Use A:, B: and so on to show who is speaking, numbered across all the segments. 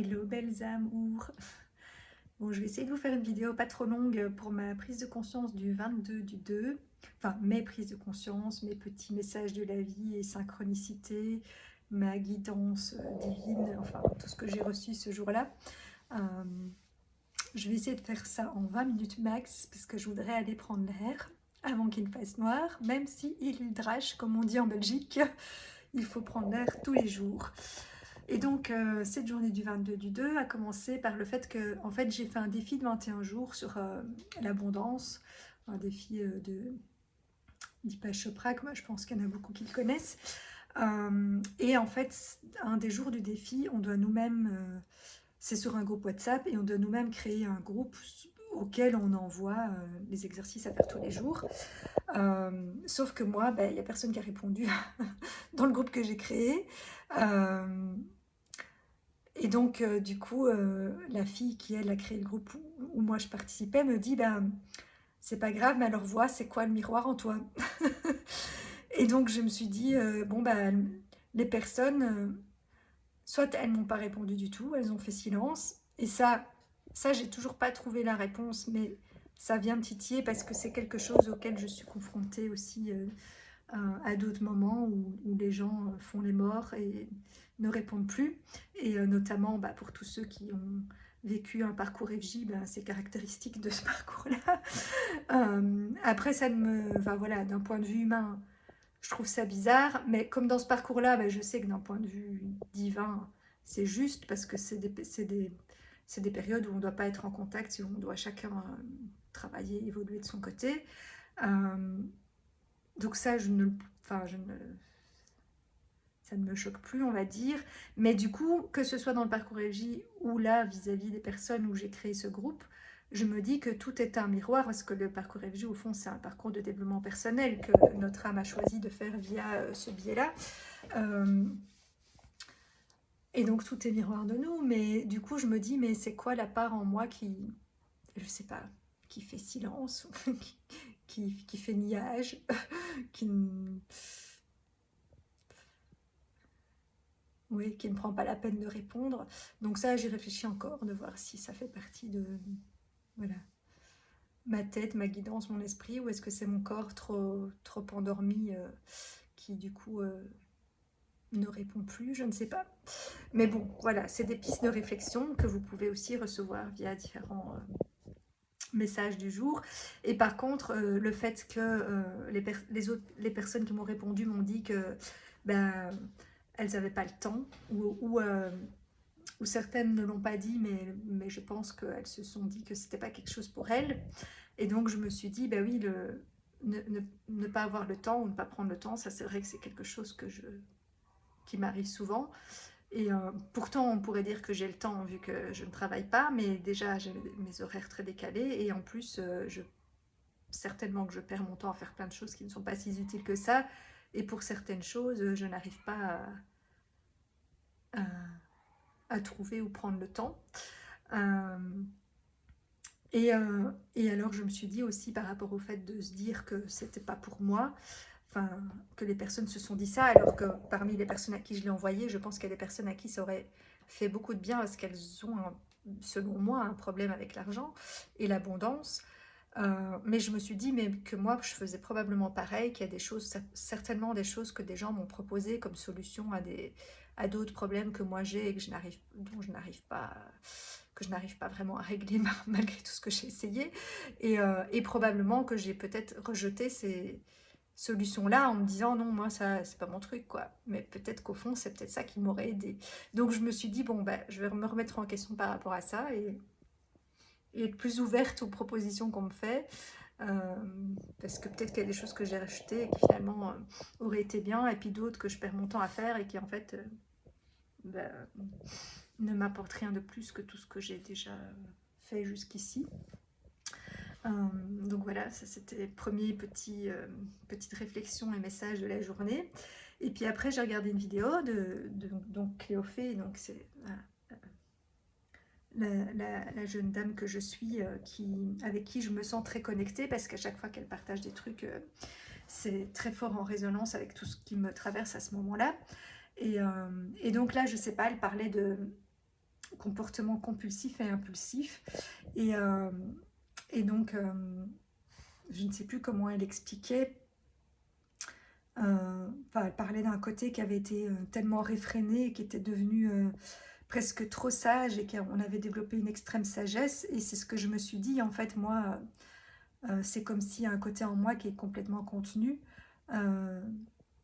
A: Hello belles amours. Bon, je vais essayer de vous faire une vidéo pas trop longue pour ma prise de conscience du 22 du 2. Enfin, mes prises de conscience, mes petits messages de la vie et synchronicité, ma guidance divine, enfin tout ce que j'ai reçu ce jour-là. Euh, je vais essayer de faire ça en 20 minutes max parce que je voudrais aller prendre l'air avant qu'il fasse noir, même si il drache, comme on dit en Belgique. Il faut prendre l'air tous les jours. Et donc, cette journée du 22 du 2 a commencé par le fait que, en fait, j'ai fait un défi de 21 jours sur l'abondance, un défi de Deepak Chopra, que moi je pense qu'il y en a beaucoup qui le connaissent. Et en fait, un des jours du défi, on doit nous-mêmes, c'est sur un groupe WhatsApp, et on doit nous-mêmes créer un groupe auquel on envoie les exercices à faire tous les jours. Sauf que moi, il n'y a personne qui a répondu dans le groupe que j'ai créé. Et donc, du coup, la fille qui, elle, a créé le groupe où moi je participais me dit, c'est pas grave, mais alors vois, c'est quoi le miroir en toi? Et donc, je me suis dit, bon, les personnes, soit elles m'ont pas répondu du tout, elles ont fait silence. Et ça j'ai toujours pas trouvé la réponse, mais ça vient me titiller parce que c'est quelque chose auquel je suis confrontée aussi à d'autres moments où les gens font les morts et ne répondent plus. Et notamment pour tous ceux qui ont vécu un parcours FJ, c'est caractéristique de ce parcours-là. Après, ça ne me... Enfin, voilà, d'un point de vue humain, je trouve ça bizarre. Mais comme dans ce parcours-là, je sais que d'un point de vue divin, c'est juste parce que c'est des périodes où on ne doit pas être en contact, où on doit chacun travailler, évoluer de son côté. Donc ça, enfin, ça ne me choque plus, on va dire. Mais du coup, que ce soit dans le parcours FJ ou là, vis-à-vis des personnes où j'ai créé ce groupe, je me dis que tout est un miroir, parce que le parcours FJ, au fond, c'est un parcours de développement personnel que notre âme a choisi de faire via ce biais-là. Et donc, tout est miroir de nous. Mais du coup, je me dis, mais c'est quoi la part en moi qui, je sais pas, qui fait silence, qui fait niage, qui oui, qui ne prend pas la peine de répondre. Donc ça, j'y réfléchis encore, de voir si ça fait partie de voilà, ma tête, ma guidance, mon esprit, ou est-ce que c'est mon corps trop endormi qui du coup ne répond plus, je ne sais pas. Mais bon, voilà, c'est des pistes de réflexion que vous pouvez aussi recevoir via différents messages du jour. Et par contre, le fait que les personnes qui m'ont répondu m'ont dit que elles n'avaient pas le temps, ou certaines ne l'ont pas dit, mais je pense qu'elles se sont dit que c'était pas quelque chose pour elles. Et donc je me suis dit, oui, ne pas avoir le temps ou ne pas prendre le temps, ça c'est vrai que c'est quelque chose qui m'arrive souvent. Et pourtant on pourrait dire que j'ai le temps vu que je ne travaille pas, mais déjà j'ai mes horaires très décalés et en plus certainement que je perds mon temps à faire plein de choses qui ne sont pas si utiles que ça. Et pour certaines choses, je n'arrive pas à, à trouver ou prendre le temps. Euh, et alors je me suis dit aussi par rapport au fait de se dire que c'était pas pour moi, enfin que les personnes se sont dit ça, alors que parmi les personnes à qui je l'ai envoyé, je pense qu'il y a des personnes à qui ça aurait fait beaucoup de bien parce qu'elles ont, selon moi, un problème avec l'argent et l'abondance. Mais je me suis dit mais que moi je faisais probablement pareil, qu'il y a des choses, certainement des choses que des gens m'ont proposées comme solution à d'autres problèmes que moi j'ai et dont je n'arrive pas vraiment à régler malgré tout ce que j'ai essayé. Et probablement que j'ai peut-être rejeté ces solutions-là en me disant non, moi ça c'est pas mon truc quoi. Mais peut-être qu'au fond c'est peut-être ça qui m'aurait aidé. Donc je me suis dit bon je vais me remettre en question par rapport à ça et être plus ouverte aux propositions qu'on me fait. Euh, parce que peut-être qu'il y a des choses que j'ai rejetées et qui finalement auraient été bien, et puis d'autres que je perds mon temps à faire et qui en fait bah, ne m'apportent rien de plus que tout ce que j'ai déjà fait jusqu'ici. Donc voilà, ça c'était les premiers petites réflexions et messages de la journée. Et puis après j'ai regardé une vidéo donc Cléophée, donc c'est la jeune dame que je suis, avec qui je me sens très connectée, parce qu'à chaque fois qu'elle partage des trucs, c'est très fort en résonance avec tout ce qui me traverse à ce moment-là. Et donc là, je sais pas, elle parlait comportement compulsif et impulsif. Et, et donc, je ne sais plus comment elle expliquait. Enfin, elle parlait d'un côté qui avait été tellement réfréné, qui était devenu presque trop sage et qu'on avait développé une extrême sagesse. Et c'est ce que je me suis dit, en fait, moi, c'est comme s'il y a un côté en moi qui est complètement contenu. Euh,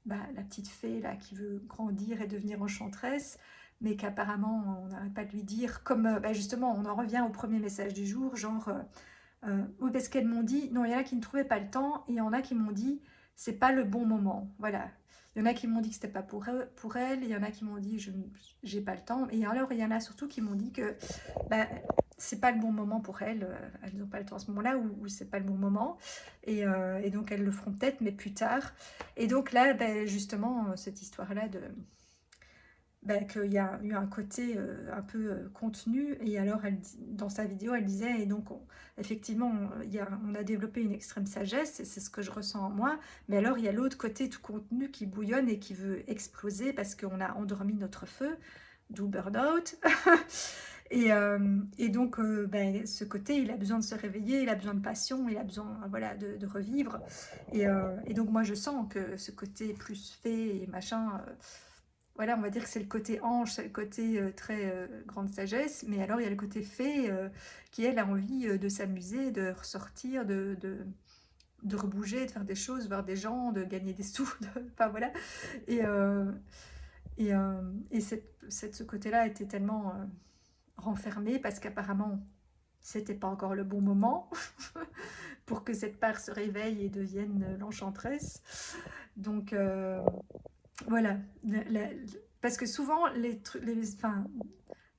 A: la petite fée là qui veut grandir et devenir enchanteresse, mais qu'apparemment on n'arrête pas de lui dire, comme justement on en revient au premier message du jour, genre oui, parce qu'elles m'ont dit, non, il y en a qui ne trouvaient pas le temps, et il y en a qui m'ont dit, c'est pas le bon moment, voilà. Il y en a qui m'ont dit que c'était pas pour elle, il y en a qui m'ont dit, je j'ai pas le temps, et alors il y en a surtout qui m'ont dit que bah, c'est pas le bon moment pour elles, elles n'ont pas le temps à ce moment-là, ou c'est pas le bon moment, et donc elles le feront peut-être, mais plus tard. Et donc là, justement, cette histoire-là de qu'il y a eu un côté un peu contenu, et alors dans sa vidéo elle disait, et donc effectivement on a développé une extrême sagesse, et c'est ce que je ressens en moi, mais alors il y a l'autre côté tout contenu qui bouillonne et qui veut exploser parce qu'on a endormi notre feu, d'où burn-out. Et donc ce côté il a besoin de se réveiller, il a besoin de passion, il a besoin voilà, de revivre, et donc moi je sens que ce côté plus fait et machin, voilà, on va dire que c'est le côté ange, c'est le côté très grande sagesse, mais alors il y a le côté fée qui, elle, a envie de s'amuser, de ressortir, de rebouger, de faire des choses, voir des gens, de gagner des sous, enfin voilà. Et, et ce côté-là était tellement renfermé parce qu'apparemment, c'était pas encore le bon moment pour que cette part se réveille et devienne l'enchanteresse. Donc, voilà, parce que souvent, enfin,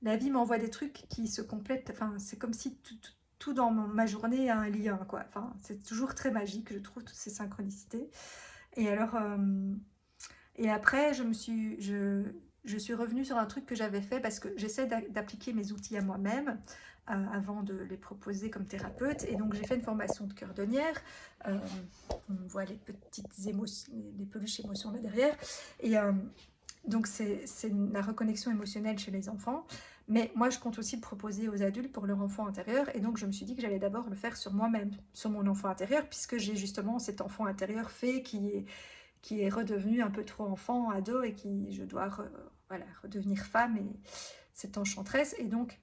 A: la vie m'envoie des trucs qui se complètent. Enfin, c'est comme si tout dans ma journée a un lien, quoi. Enfin, c'est toujours très magique, je trouve, toutes ces synchronicités. Et alors, et après, je suis revenue sur un truc que j'avais fait parce que j'essaie d'appliquer mes outils à moi-même avant de les proposer comme thérapeute. Et donc, j'ai fait une formation de cordonnière. On voit les petites émotions, les peluches émotions là derrière. Et donc, c'est la reconnexion émotionnelle chez les enfants. Mais moi, je compte aussi le proposer aux adultes pour leur enfant intérieur. Et donc, je me suis dit que j'allais d'abord le faire sur moi-même, sur mon enfant intérieur, puisque j'ai justement cet enfant intérieur fait qui est redevenu un peu trop enfant, ado, et qui, je dois voilà, redevenir femme et cette enchanteresse. Et donc,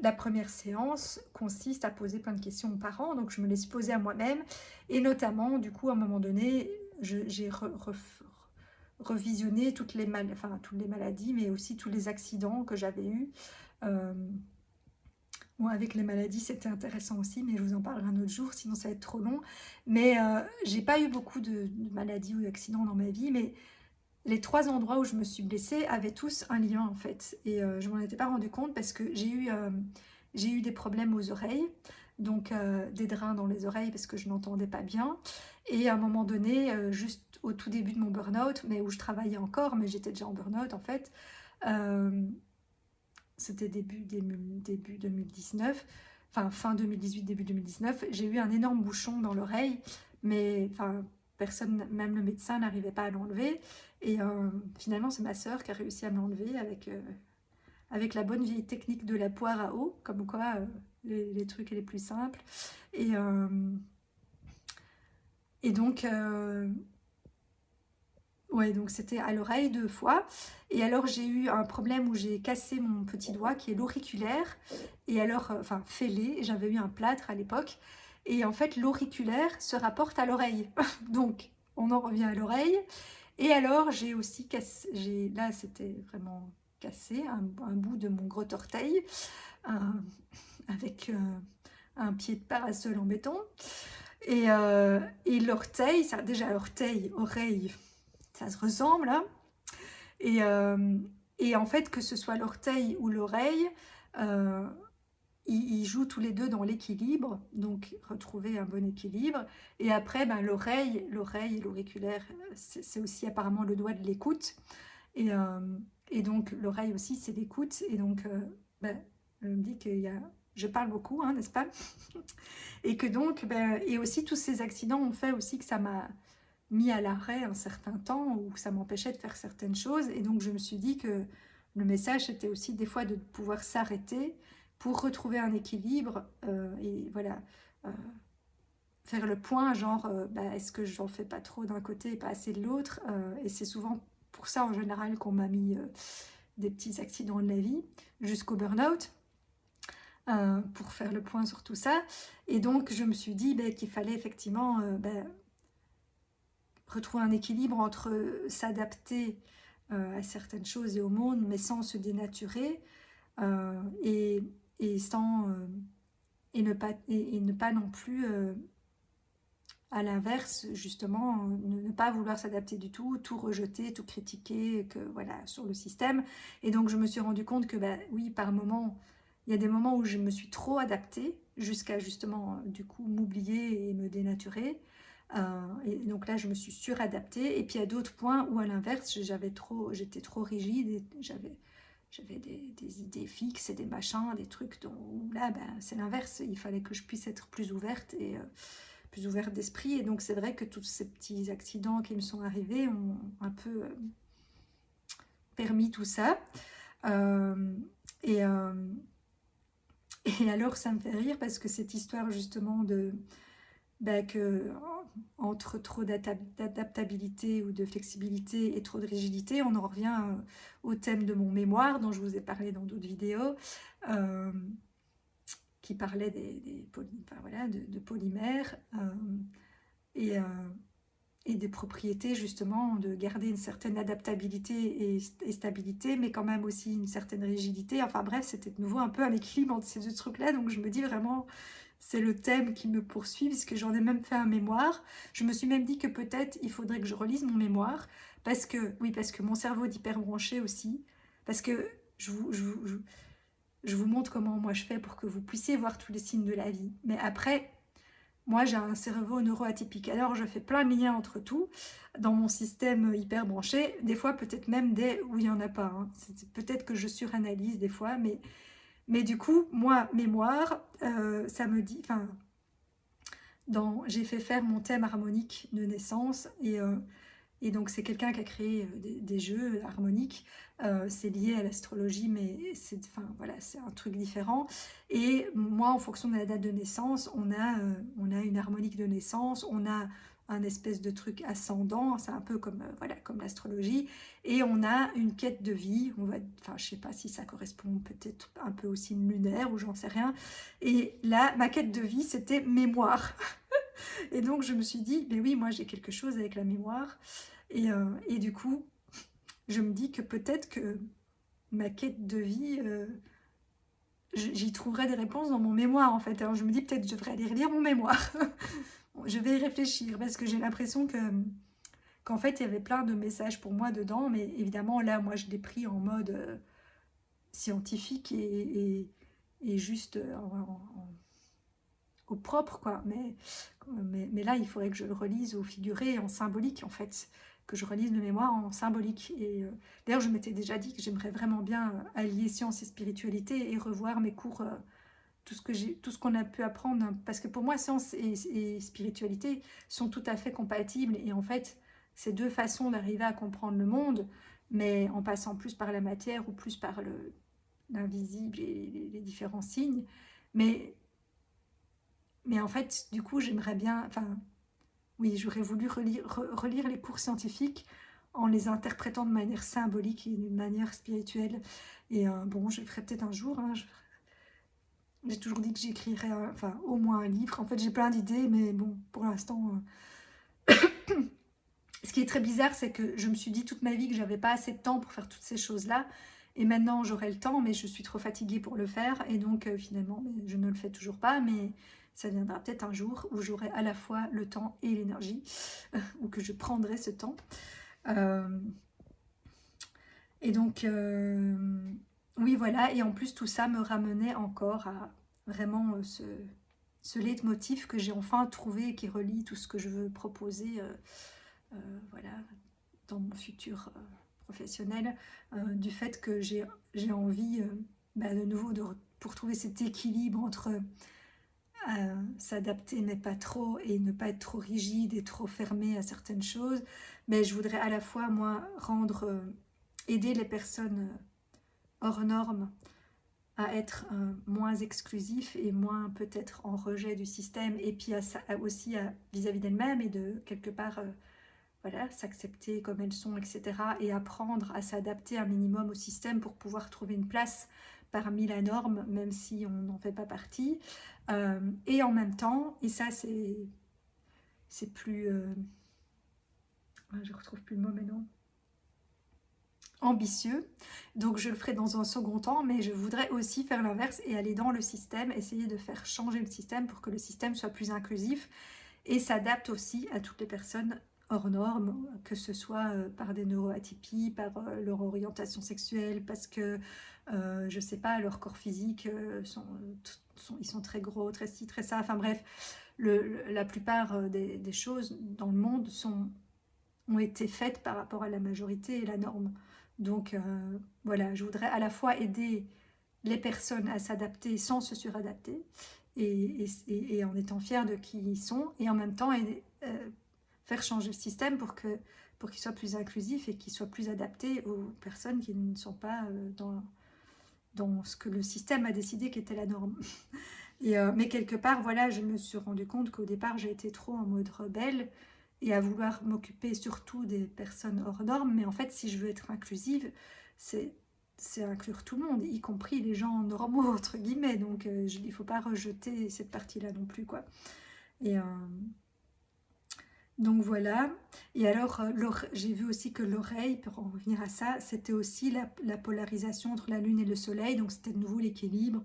A: la première séance consiste à poser plein de questions aux parents, donc je me les suis posées à moi-même, et notamment, du coup, à un moment donné, j'ai revisionné toutes les maladies, mais aussi tous les accidents que j'avais eus. Bon, avec les maladies, c'était intéressant aussi, mais je vous en parlerai un autre jour, sinon ça va être trop long. Mais j'ai pas eu beaucoup de maladies ou d'accidents dans ma vie, mais les 3 endroits où je me suis blessée avaient tous un lien en fait. Et je m'en étais pas rendu compte parce que j'ai eu des problèmes aux oreilles, donc des drains dans les oreilles parce que je n'entendais pas bien. Et à un moment donné, juste au tout début de mon burn-out, mais où je travaillais encore, mais j'étais déjà en burn-out en fait, euh, c'était début 2019, enfin fin 2018, début 2019, j'ai eu un énorme bouchon dans l'oreille, mais enfin personne, même le médecin n'arrivait pas à l'enlever, et finalement c'est ma sœur qui a réussi à me l'enlever avec la bonne vieille technique de la poire à eau, comme quoi les trucs les plus simples, et, et donc ouais, donc c'était à l'oreille 2 fois. Et alors j'ai eu un problème où j'ai cassé mon petit doigt qui est l'auriculaire. Et alors, enfin fêlé, j'avais eu un plâtre à l'époque. Et en fait, l'auriculaire se rapporte à l'oreille. Donc, on en revient à l'oreille. Et alors, j'ai aussi cassé, là c'était vraiment cassé, un bout de mon gros orteil avec un pied de parasol en béton. Et l'orteil, ça, déjà orteil, oreille, ça se ressemble, hein. Et, et en fait, que ce soit l'orteil ou l'oreille, euh, ils jouent tous les deux dans l'équilibre, donc retrouver un bon équilibre. Et après, ben, l'oreille et l'auriculaire, c'est aussi apparemment le doigt de l'écoute. Et, euh, et donc l'oreille aussi, c'est l'écoute. Et donc, ben, je me dis qu'il y a... Je parle beaucoup, hein, n'est-ce pas? Et que donc, ben, et aussi tous ces accidents ont fait aussi que ça m'a mis à l'arrêt un certain temps, ou ça m'empêchait de faire certaines choses. Et donc je me suis dit que le message, c'était aussi des fois de pouvoir s'arrêter pour retrouver un équilibre et voilà, euh, faire le point, genre, bah, est-ce que j'en fais pas trop d'un côté et pas assez de l'autre et c'est souvent pour ça, en général, qu'on m'a mis des petits accidents de la vie, jusqu'au burn-out, pour faire le point sur tout ça. Et donc, je me suis dit bah, qu'il fallait effectivement bah, retrouver un équilibre entre s'adapter à certaines choses et au monde, mais sans se dénaturer, et, sans, et ne pas non plus, à l'inverse, justement, ne pas vouloir s'adapter du tout rejeter, tout critiquer, que, voilà, sur le système. Et donc, je me suis rendu compte que, bah, oui, par moments, il y a des moments où je me suis trop adaptée, jusqu'à justement, du coup, m'oublier et me dénaturer. Et donc là, je me suis suradaptée. Et puis, il y a d'autres points où, à l'inverse, j'étais trop rigide et j'avais des idées fixes et des machins, des trucs où là, ben, c'est l'inverse. Il fallait que je puisse être plus ouverte et plus ouverte d'esprit. Et donc, c'est vrai que tous ces petits accidents qui me sont arrivés ont un peu permis tout ça. Euh, et, euh, et alors, ça me fait rire parce que cette histoire justement de bah, que entre trop d'adaptabilité ou de flexibilité et trop de rigidité, on en revient au thème de mon mémoire dont je vous ai parlé dans d'autres vidéos, euh, qui parlait enfin, voilà, de polymères et, euh, et des propriétés justement de garder une certaine adaptabilité et stabilité, mais quand même aussi une certaine rigidité. Enfin bref, c'était de nouveau un peu un équilibre entre ces deux trucs-là, donc je me dis vraiment c'est le thème qui me poursuit, puisque j'en ai même fait un mémoire. Je me suis même dit que peut-être il faudrait que je relise mon mémoire, parce que, oui, parce que mon cerveau est hyper branché aussi, parce que je vous montre comment moi je fais pour que vous puissiez voir tous les signes de la vie. Mais après, moi j'ai un cerveau neuroatypique, alors je fais plein de liens entre tout, dans mon système hyper branché, des fois peut-être même des où il n'y en a pas. Hein. Peut-être que je suranalyse des fois, mais du coup, moi, mémoire, ça me dit, enfin, j'ai fait faire mon thème harmonique de naissance et donc c'est quelqu'un qui a créé des jeux harmoniques. C'est lié à l'astrologie, mais enfin, voilà, c'est un truc différent. Et moi, en fonction de la date de naissance, on a une harmonique de naissance, on a un espèce de truc ascendant, c'est un peu comme, voilà, comme l'astrologie, et on a une quête de vie, enfin je sais pas si ça correspond peut-être un peu aussi lunaire ou j'en sais rien. Et là, ma quête de vie, c'était mémoire. Et donc, je me suis dit, mais oui, moi, j'ai quelque chose avec la mémoire. Et du coup, je me dis que peut-être que ma quête de vie, j'y trouverai des réponses dans mon mémoire, en fait. Alors, je me dis, peut-être, je devrais aller relire mon mémoire. Je vais y réfléchir, parce que j'ai l'impression qu'en fait, il y avait plein de messages pour moi dedans. Mais évidemment, là, moi, je l'ai pris en mode scientifique et juste au propre, quoi. Mais là, il faudrait que je le relise au figuré, en symbolique, en fait. Que je relise le mémoire en symbolique. Et d'ailleurs, je m'étais déjà dit que j'aimerais vraiment bien allier science et spiritualité et revoir mes cours, tout ce qu'on a pu apprendre. Hein. Parce que pour moi, science et spiritualité sont tout à fait compatibles. Et en fait, c'est deux façons d'arriver à comprendre le monde, mais en passant plus par la matière ou plus par l'invisible et les différents signes. Mais en fait, du coup, j'aimerais bien, enfin, oui, j'aurais voulu relire les cours scientifiques en les interprétant de manière symbolique et d'une manière spirituelle. Et bon, je le ferai peut-être un jour. Hein, j'ai toujours dit que j'écrirais, enfin, au moins un livre. En fait, j'ai plein d'idées, mais bon, pour l'instant... Ce qui est très bizarre, c'est que je me suis dit toute ma vie que j'avais pas assez de temps pour faire toutes ces choses-là. Et maintenant, j'aurai le temps, mais je suis trop fatiguée pour le faire. Et donc, finalement, je ne le fais toujours pas. Mais ça viendra peut-être un jour où j'aurai à la fois le temps et l'énergie, ou que je prendrai ce temps. Et donc, oui, voilà. Et en plus, tout ça me ramenait encore à vraiment ce leitmotiv que j'ai enfin trouvé et qui relie tout ce que je veux proposer. Voilà, dans mon futur professionnel, du fait que j'ai envie de nouveau pour trouver cet équilibre entre s'adapter mais pas trop et ne pas être trop rigide et trop fermé à certaines choses, mais je voudrais à la fois moi aider les personnes hors norme, à être moins exclusif et moins peut-être en rejet du système, et puis aussi vis-à-vis d'elles-mêmes, et de quelque part voilà, s'accepter comme elles sont, etc. Et apprendre à s'adapter un minimum au système pour pouvoir trouver une place parmi la norme, même si on n'en fait pas partie. Et en même temps, et ça c'est plus... je retrouve plus le mot maintenant. Ambitieux, donc je le ferai dans un second temps, mais je voudrais aussi faire l'inverse et aller dans le système, essayer de faire changer le système pour que le système soit plus inclusif et s'adapte aussi à toutes les personnes hors normes, que ce soit par des neuroatypies, par leur orientation sexuelle, parce que, je sais pas, leur corps physique, ils sont très gros, très ci, très ça, enfin bref, la plupart des choses dans le monde ont été faites par rapport à la majorité et la norme. Donc voilà, je voudrais à la fois aider les personnes à s'adapter sans se suradapter, et en étant fiers de qui ils sont, et en même temps faire changer le système pour qu'il soit plus inclusif et qu'il soit plus adapté aux personnes qui ne sont pas dans ce que le système a décidé qu'était la norme. Mais quelque part, voilà, je me suis rendu compte qu'au départ, j'ai été trop en mode rebelle et à vouloir m'occuper surtout des personnes hors normes. Mais en fait, si je veux être inclusive, c'est inclure tout le monde, y compris les gens normaux, entre guillemets. Donc, il ne faut pas rejeter cette partie-là non plus, quoi. Et donc voilà. Et alors, j'ai vu aussi que l'oreille, pour en revenir à ça, c'était aussi la polarisation entre la lune et le soleil. Donc c'était de nouveau l'équilibre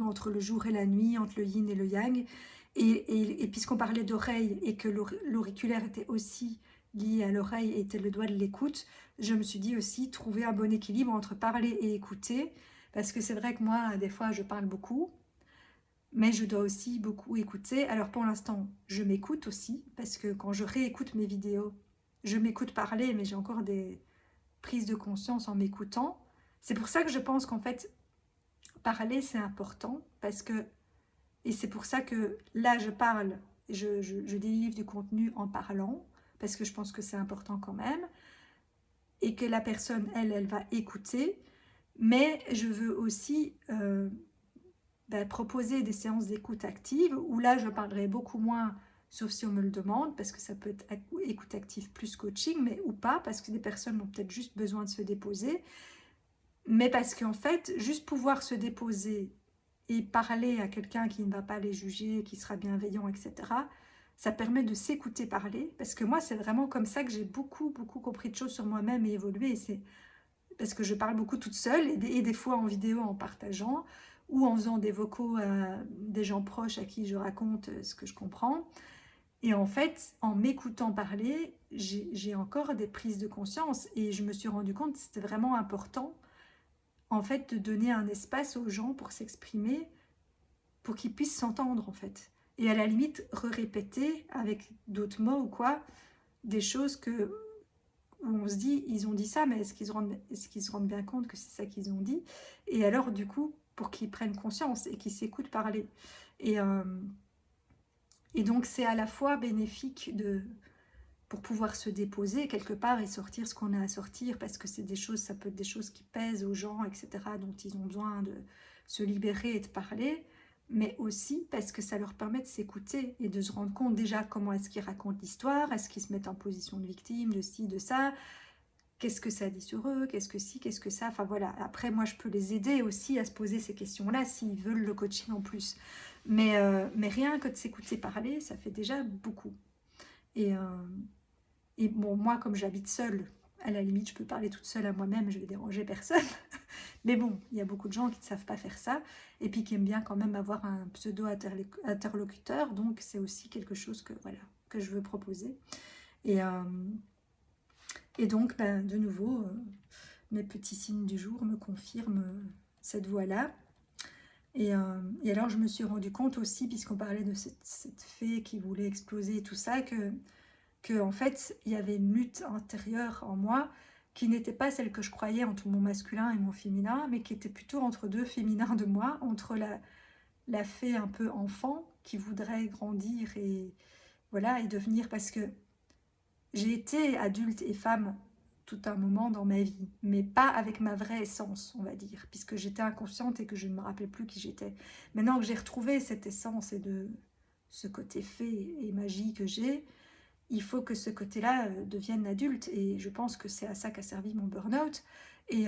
A: entre le jour et la nuit, entre le yin et le yang. Et puisqu'on parlait d'oreille et que l'auriculaire était aussi lié à l'oreille et était le doigt de l'écoute, je me suis dit aussi trouver un bon équilibre entre parler et écouter. Parce que c'est vrai que moi, des fois, je parle beaucoup, mais je dois aussi beaucoup écouter. Alors pour l'instant, je m'écoute aussi, parce que quand je réécoute mes vidéos, je m'écoute parler, mais j'ai encore des prises de conscience en m'écoutant. C'est pour ça que je pense qu'en fait, parler, c'est important, parce que, et c'est pour ça que là, je parle, je délivre du contenu en parlant, parce que je pense que c'est important quand même, et que la personne, elle va écouter, mais je veux aussi proposer des séances d'écoute active, où là je parlerai beaucoup moins, sauf si on me le demande, parce que ça peut être écoute active plus coaching, mais ou pas, parce que des personnes ont peut-être juste besoin de se déposer, mais parce qu'en fait, juste pouvoir se déposer et parler à quelqu'un qui ne va pas les juger, qui sera bienveillant, etc., ça permet de s'écouter parler, parce que moi c'est vraiment comme ça que j'ai beaucoup compris de choses sur moi-même et évolué, et c'est parce que je parle beaucoup toute seule, et des fois en vidéo en partageant, ou en faisant des vocaux à des gens proches à qui je raconte ce que je comprends. Et en fait, en m'écoutant parler, j'ai encore des prises de conscience, et je me suis rendu compte que c'était vraiment important en fait de donner un espace aux gens pour s'exprimer, pour qu'ils puissent s'entendre en fait. Et à la limite, répéter avec d'autres mots ou quoi, des choses où on se dit, ils ont dit ça, mais est-ce qu'ils se rendent bien compte que c'est ça qu'ils ont dit? Et alors, du coup, pour qu'ils prennent conscience et qu'ils s'écoutent parler. Et, euh, et donc, c'est à la fois bénéfique pour pouvoir se déposer quelque part et sortir ce qu'on a à sortir, parce que c'est des choses, ça peut être des choses qui pèsent aux gens, etc., dont ils ont besoin de se libérer et de parler, mais aussi parce que ça leur permet de s'écouter et de se rendre compte déjà comment est-ce qu'ils racontent l'histoire, est-ce qu'ils se mettent en position de victime, de ci, de ça, qu'est-ce que ça dit sur eux, qu'est-ce que ci, qu'est-ce que ça, enfin voilà. Après, moi, je peux les aider aussi à se poser ces questions-là s'ils veulent le coaching en plus. Mais rien que de s'écouter parler, ça fait déjà beaucoup. Et, bon, moi, comme j'habite seule, à la limite, je peux parler toute seule à moi-même, je vais déranger personne. Mais bon, il y a beaucoup de gens qui ne savent pas faire ça, et puis qui aiment bien quand même avoir un pseudo-interlocuteur, donc c'est aussi quelque chose que, voilà, que je veux proposer. Et, et donc, ben, de nouveau, mes petits signes du jour me confirment cette voie-là. Et alors, je me suis rendu compte aussi, puisqu'on parlait de cette fée qui voulait exploser et tout ça, que en fait, il y avait une lutte intérieure en moi qui n'était pas celle que je croyais entre mon masculin et mon féminin, mais qui était plutôt entre deux féminins de moi, entre la fée un peu enfant qui voudrait grandir et voilà et devenir, parce que j'ai été adulte et femme tout un moment dans ma vie, mais pas avec ma vraie essence, on va dire, puisque j'étais inconsciente et que je ne me rappelais plus qui j'étais. Maintenant que j'ai retrouvé cette essence et de ce côté fée et magie que j'ai, il faut que ce côté-là devienne adulte, et je pense que c'est à ça qu'a servi mon burn-out. Et,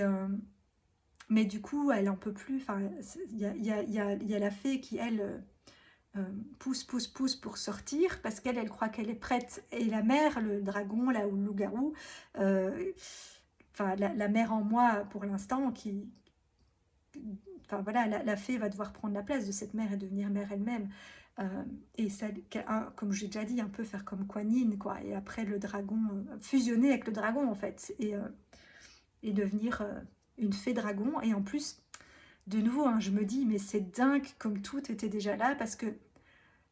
A: mais du coup, elle en peut plus. Enfin, il y a la fée qui, elle, pousse, pousse, pousse pour sortir, parce qu'elle, elle croit qu'elle est prête. Et la mère, le dragon, là, ou le loup-garou, enfin, la mère en moi, pour l'instant, qui... Enfin, voilà, la fée va devoir prendre la place de cette mère et devenir mère elle-même. Et ça, comme j'ai déjà dit, un peu faire comme Kuan Yin, quoi. Et après, le dragon, fusionner avec le dragon, en fait. Et devenir une fée dragon. Et en plus, de nouveau, hein, je me dis, mais c'est dingue comme tout était déjà là, parce que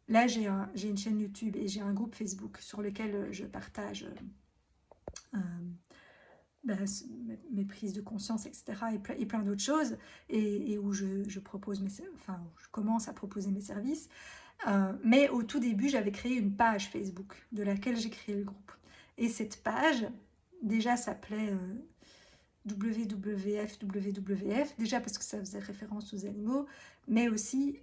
A: là, j'ai une chaîne YouTube et j'ai un groupe Facebook sur lequel je partage euh, ben, mes prises de conscience, etc. Et plein d'autres choses, et où je propose enfin, je commence à proposer mes services. Mais au tout début, j'avais créé une page Facebook de laquelle j'ai créé le groupe. Et cette page, déjà, s'appelait WWF, déjà parce que ça faisait référence aux animaux, mais aussi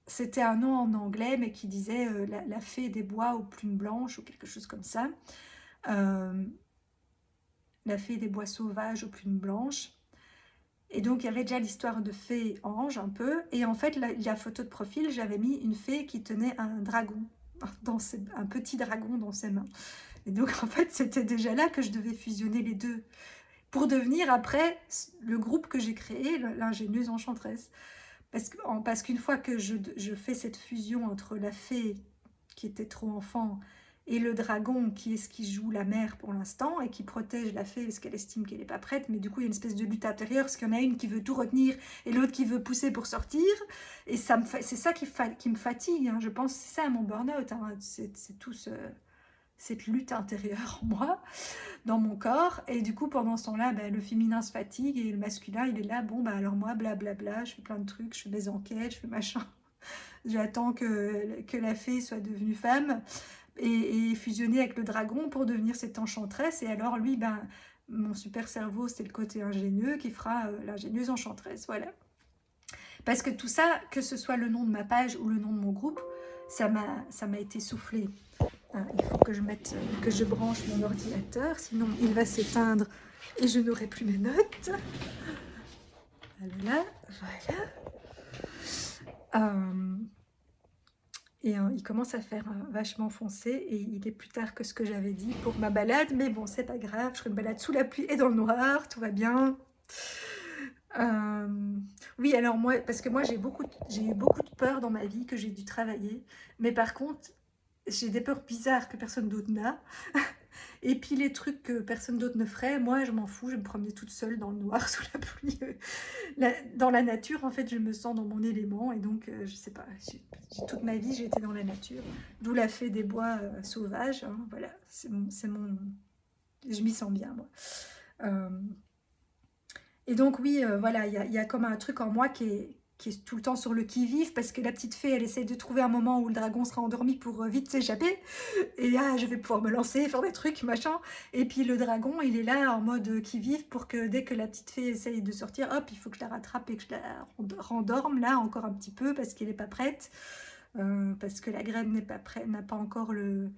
A: c'était un nom en anglais, mais qui disait la fée des bois aux plumes blanches ou quelque chose comme ça. La fée des bois sauvages aux plumes blanches. Et donc il y avait déjà l'histoire de fée ange un peu, et en fait la photo de profil, j'avais mis une fée qui tenait un dragon, un petit dragon dans ses mains. Et donc en fait c'était déjà là que je devais fusionner les deux, pour devenir après le groupe que j'ai créé, l'ingénieuse enchanteresse. Parce qu'une fois que je fais cette fusion entre la fée qui était trop enfant et le dragon qui est ce qui joue la mère pour l'instant et qui protège la fée parce qu'elle estime qu'elle n'est pas prête, mais du coup il y a une espèce de lutte intérieure parce qu'il y en a une qui veut tout retenir et l'autre qui veut pousser pour sortir, et c'est ça qui me fatigue, hein. Je pense que c'est ça mon burn-out, hein. C'est tout cette lutte intérieure en moi, dans mon corps, et du coup pendant ce temps-là, ben, le féminin se fatigue et le masculin il est là, bon bah alors moi blablabla, je fais plein de trucs, je fais des enquêtes, je fais machin, j'attends que la fée soit devenue femme et fusionner avec le dragon pour devenir cette enchanteresse, et alors lui, ben, mon super cerveau c'est le côté ingénieux qui fera l'ingénieuse enchanteresse, voilà. Parce que tout ça, que ce soit le nom de ma page ou le nom de mon groupe, ça m'a été soufflé. Il faut que je branche mon ordinateur, sinon il va s'éteindre et je n'aurai plus mes notes. Voilà, voilà. Et il commence à faire vachement foncé, et il est plus tard que ce que j'avais dit pour ma balade, mais bon, c'est pas grave, je ferai une balade sous la pluie et dans le noir, tout va bien. Oui, alors moi, parce que moi j'ai eu beaucoup de peurs dans ma vie que j'ai dû travailler, mais par contre, j'ai des peurs bizarres que personne d'autre n'a. Et puis les trucs que personne d'autre ne ferait, moi je m'en fous, je me promenais toute seule dans le noir sous la pluie. Dans la nature, en fait, je me sens dans mon élément, et donc je sais pas, toute ma vie j'ai été dans la nature, d'où la fée des bois sauvages, hein, voilà, je m'y sens bien, moi. Euh, et donc oui, voilà, il y a comme un truc en moi qui est tout le temps sur le qui-vive, parce que la petite fée, elle essaie de trouver un moment où le dragon sera endormi pour vite s'échapper. Et là, je vais pouvoir me lancer, faire des trucs, machin. Et puis le dragon, il est là en mode qui-vive pour que dès que la petite fée essaye de sortir, hop, il faut que je la rattrape et que je la rendorme là encore un petit peu parce qu'elle n'est pas prête. Parce que la graine n'est pas prête, n'a pas encore le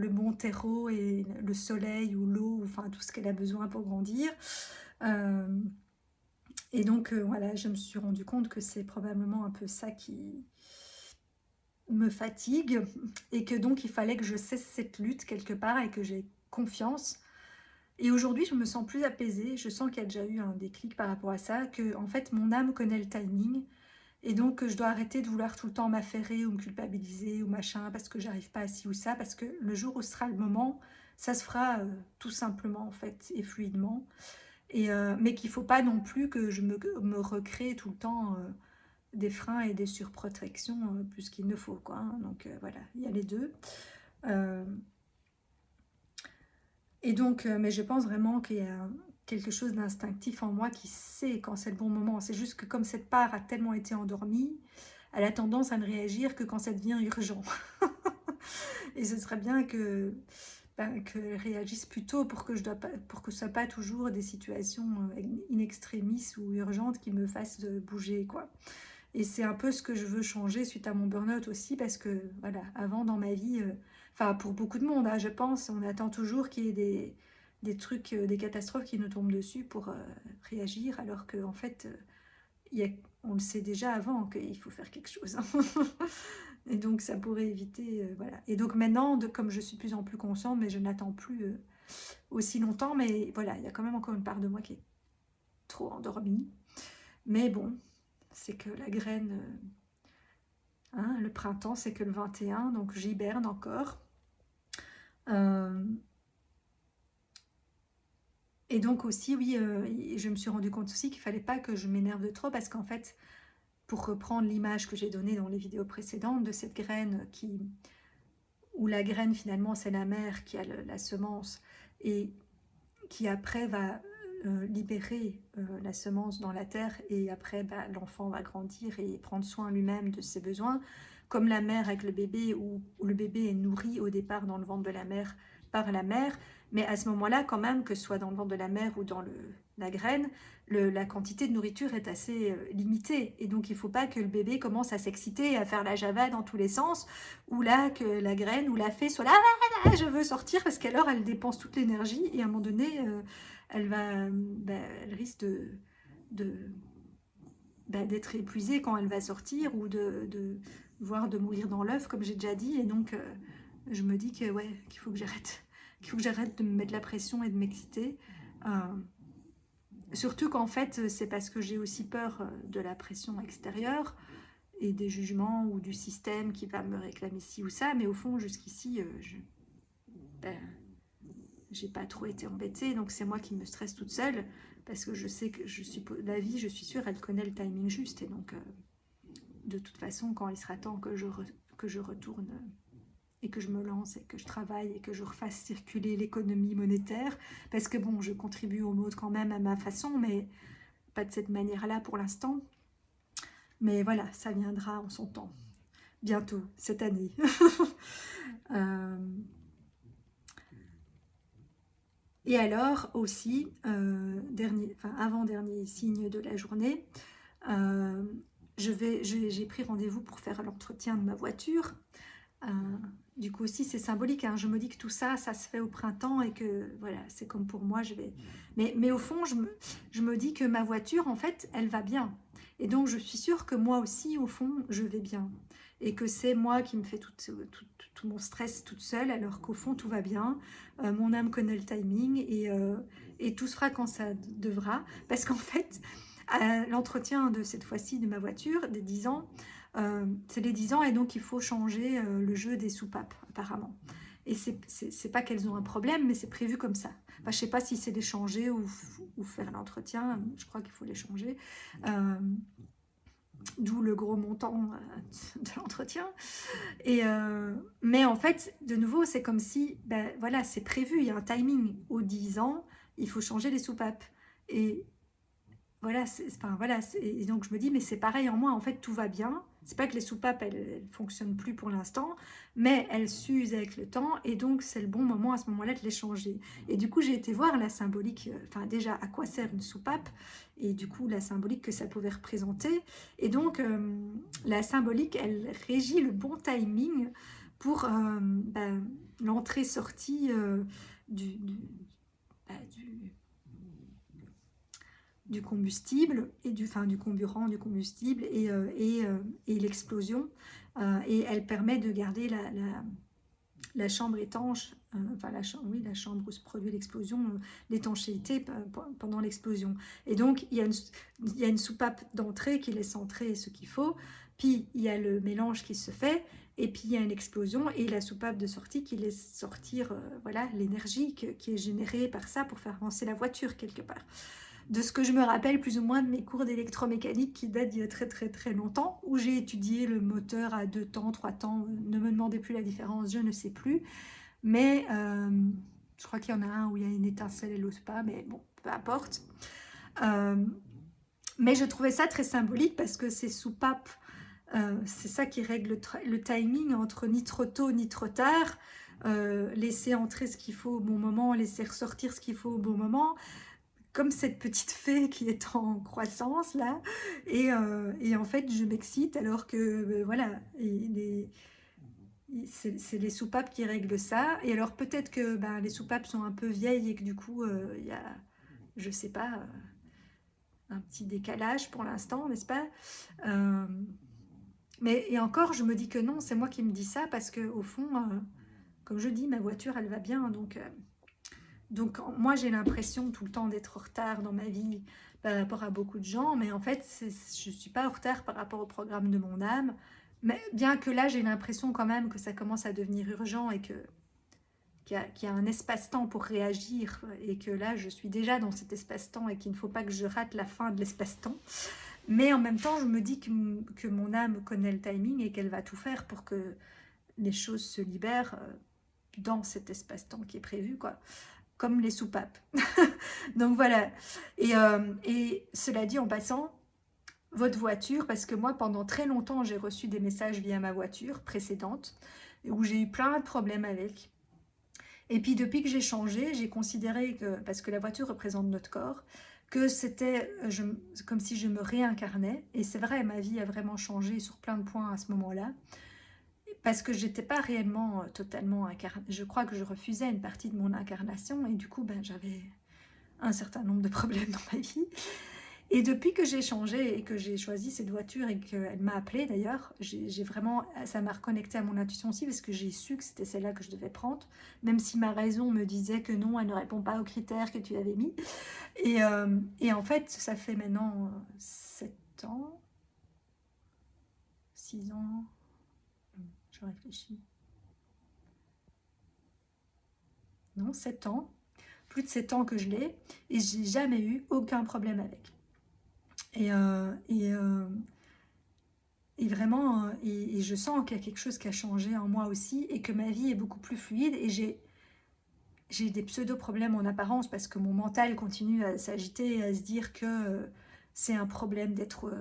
A: bon terreau et le soleil ou l'eau, enfin tout ce qu'elle a besoin pour grandir. Et donc voilà, je me suis rendu compte que c'est probablement un peu ça qui me fatigue, et que donc il fallait que je cesse cette lutte quelque part et que j'ai confiance. Et aujourd'hui, je me sens plus apaisée, je sens qu'il y a déjà eu un déclic par rapport à ça, que en fait mon âme connaît le timing, et donc je dois arrêter de vouloir tout le temps m'affairer ou me culpabiliser ou machin parce que j'arrive pas à ci ou ça, parce que le jour où sera le moment, ça se fera tout simplement en fait et fluidement. Mais qu'il faut pas non plus que je me recrée tout le temps des freins et des surprotections plus qu'il ne faut, quoi, hein. Donc voilà, il y a les deux. Euh, et donc, mais je pense vraiment qu'il y a quelque chose d'instinctif en moi qui sait quand c'est le bon moment. C'est juste que comme cette part a tellement été endormie, elle a tendance à ne réagir que quand ça devient urgent. Et ce serait bien que qu'elle réagisse plus tôt pour que pour que ce soit pas toujours des situations in extremis ou urgentes qui me fassent bouger, quoi. Et c'est un peu ce que je veux changer suite à mon burn-out aussi, parce que, voilà, avant dans ma vie, enfin pour beaucoup de monde, hein, je pense, on attend toujours qu'il y ait des trucs, des catastrophes qui nous tombent dessus pour réagir, alors qu'en fait, on le sait déjà avant qu'il faut faire quelque chose. Et donc ça pourrait éviter, voilà. Et donc maintenant, comme je suis de plus en plus consciente, mais je n'attends plus aussi longtemps, mais voilà, il y a quand même encore une part de moi qui est trop endormie. Mais bon, c'est que la graine, hein, le printemps, c'est que le 21, donc j'hiberne encore. Et donc aussi, oui, je me suis rendu compte aussi qu'il fallait pas que je m'énerve de trop, parce qu'en fait, pour reprendre l'image que j'ai donnée dans les vidéos précédentes de cette graine où la graine finalement c'est la mère qui a la semence et qui après va libérer la semence dans la terre, et après l'enfant va grandir et prendre soin lui-même de ses besoins, comme la mère avec le bébé, où le bébé est nourri au départ dans le ventre de la mère par la mère, mais à ce moment-là quand même, que ce soit dans le ventre de la mère ou dans la graine, la quantité de nourriture est assez limitée, et donc il ne faut pas que le bébé commence à s'exciter, à faire la java dans tous les sens, ou là que la graine ou la fée soit là, ah, je veux sortir, parce qu'alors elle dépense toute l'énergie, et à un moment donné elle risque d'être épuisée quand elle va sortir, ou voire de mourir dans l'œuf, comme j'ai déjà dit. Et donc je me dis que ouais, qu'il faut que j'arrête de me mettre la pression et de m'exciter, surtout qu'en fait c'est parce que j'ai aussi peur de la pression extérieure et des jugements ou du système qui va me réclamer ci ou ça, mais au fond jusqu'ici ben, j'ai pas trop été embêtée, donc c'est moi qui me stresse toute seule, parce que je sais que la vie, je suis sûre, elle connaît le timing juste, et donc de toute façon, quand il sera temps que je retourne et que je me lance et que je travaille et que je refasse circuler l'économie monétaire, parce que bon, je contribue au mode quand même à ma façon, mais pas de cette manière-là pour l'instant. Mais voilà, ça viendra en son temps, bientôt, cette année. Et alors aussi, avant-dernier signe de la journée, j'ai pris rendez-vous pour faire l'entretien de ma voiture. Du coup aussi c'est symbolique, hein. Je me dis que tout ça, ça se fait au printemps, et que voilà, c'est comme pour moi, mais au fond je me dis que ma voiture en fait elle va bien, et donc je suis sûre que moi aussi au fond je vais bien, et que c'est moi qui me fais tout mon stress toute seule, alors qu'au fond tout va bien. Mon âme connaît le timing, et tout se fera quand ça devra, parce qu'en fait à l'entretien de cette fois-ci de ma voiture des 10 ans, c'est les 10 ans, et donc il faut changer le jeu des soupapes apparemment. Et c'est pas qu'elles ont un problème, mais c'est prévu comme ça. Enfin, je sais pas si c'est les changer ou faire l'entretien, je crois qu'il faut les changer. D'où le gros montant de l'entretien. Mais en fait, de nouveau, c'est comme si, voilà, c'est prévu, il y a un timing. Aux 10 ans, il faut changer les soupapes. Et voilà, et donc je me dis, mais c'est pareil en moi, en fait tout va bien. C'est pas que les soupapes elles fonctionnent plus pour l'instant, mais elles s'usent avec le temps, et donc c'est le bon moment à ce moment-là de les changer. Et du coup j'ai été voir la symbolique, enfin déjà à quoi sert une soupape, et du coup la symbolique que ça pouvait représenter. Et donc la symbolique elle régit le bon timing pour l'entrée-sortie du combustible, et du comburant, du combustible, et l'explosion. Et elle permet de garder la chambre étanche, oui, la chambre où se produit l'explosion, l'étanchéité pendant l'explosion. Et donc il y a une soupape d'entrée qui laisse entrer ce qu'il faut, puis il y a le mélange qui se fait, et puis il y a une explosion, et la soupape de sortie qui laisse sortir voilà, l'énergie qui est générée par ça pour faire avancer la voiture quelque part. De ce que je me rappelle plus ou moins de mes cours d'électromécanique qui datent d'il y a très très très longtemps, où j'ai étudié le moteur à 2 temps, 3 temps, ne me demandez plus la différence, je ne sais plus. Mais je crois qu'il y en a un où il y a une étincelle et l'autre pas, mais bon, peu importe. Mais je trouvais ça très symbolique, parce que ces soupapes, c'est ça qui règle le timing entre ni trop tôt ni trop tard. laisser entrer ce qu'il faut au bon moment, laisser ressortir ce qu'il faut au bon moment, comme cette petite fée qui est en croissance là, et en fait je m'excite alors que voilà, c'est les soupapes qui règlent ça. Et alors peut-être que ben, les soupapes sont un peu vieilles et que du coup il y a, je sais pas, un petit décalage pour l'instant, n'est-ce pas? Euh, mais et encore, je me dis que non, c'est moi qui me dis ça parce que au fond, comme je dis, ma voiture, elle va bien. Donc moi, j'ai l'impression tout le temps d'être en retard dans ma vie par rapport à beaucoup de gens, mais en fait, je ne suis pas en retard par rapport au programme de mon âme. Mais bien que là, j'ai l'impression quand même que ça commence à devenir urgent et qu'il y a un espace-temps pour réagir et que là, je suis déjà dans cet espace-temps et qu'il ne faut pas que je rate la fin de l'espace-temps. Mais en même temps, je me dis que mon âme connaît le timing et qu'elle va tout faire pour que les choses se libèrent dans cet espace-temps qui est prévu, quoi. Comme les soupapes. Donc voilà. Et cela dit, en passant, votre voiture, parce que moi, pendant très longtemps, j'ai reçu des messages via ma voiture précédente, où j'ai eu plein de problèmes avec. Et puis depuis que j'ai changé, j'ai considéré que, parce que la voiture représente notre corps, que c'était comme si je me réincarnais. Et c'est vrai, ma vie a vraiment changé sur plein de points à ce moment-là. Parce que j'étais pas réellement totalement incarnée. Je crois que je refusais une partie de mon incarnation. Et du coup, ben, j'avais un certain nombre de problèmes dans ma vie. Et depuis que j'ai changé et que j'ai choisi cette voiture et qu'elle m'a appelée d'ailleurs, j'ai vraiment, ça m'a reconnecté à mon intuition aussi parce que j'ai su que c'était celle-là que je devais prendre, même si ma raison me disait que non, elle ne répond pas aux critères que tu avais mis. Et en fait, ça fait maintenant 7 ans, 6 ans, je réfléchis, non, 7 ans, plus de 7 ans que je l'ai, et j'ai jamais eu aucun problème avec. Et, euh, et, euh, Et vraiment, et je sens qu'il y a quelque chose qui a changé en moi aussi et que ma vie est beaucoup plus fluide et j'ai des pseudo-problèmes en apparence parce que mon mental continue à s'agiter et à se dire que c'est un problème d'être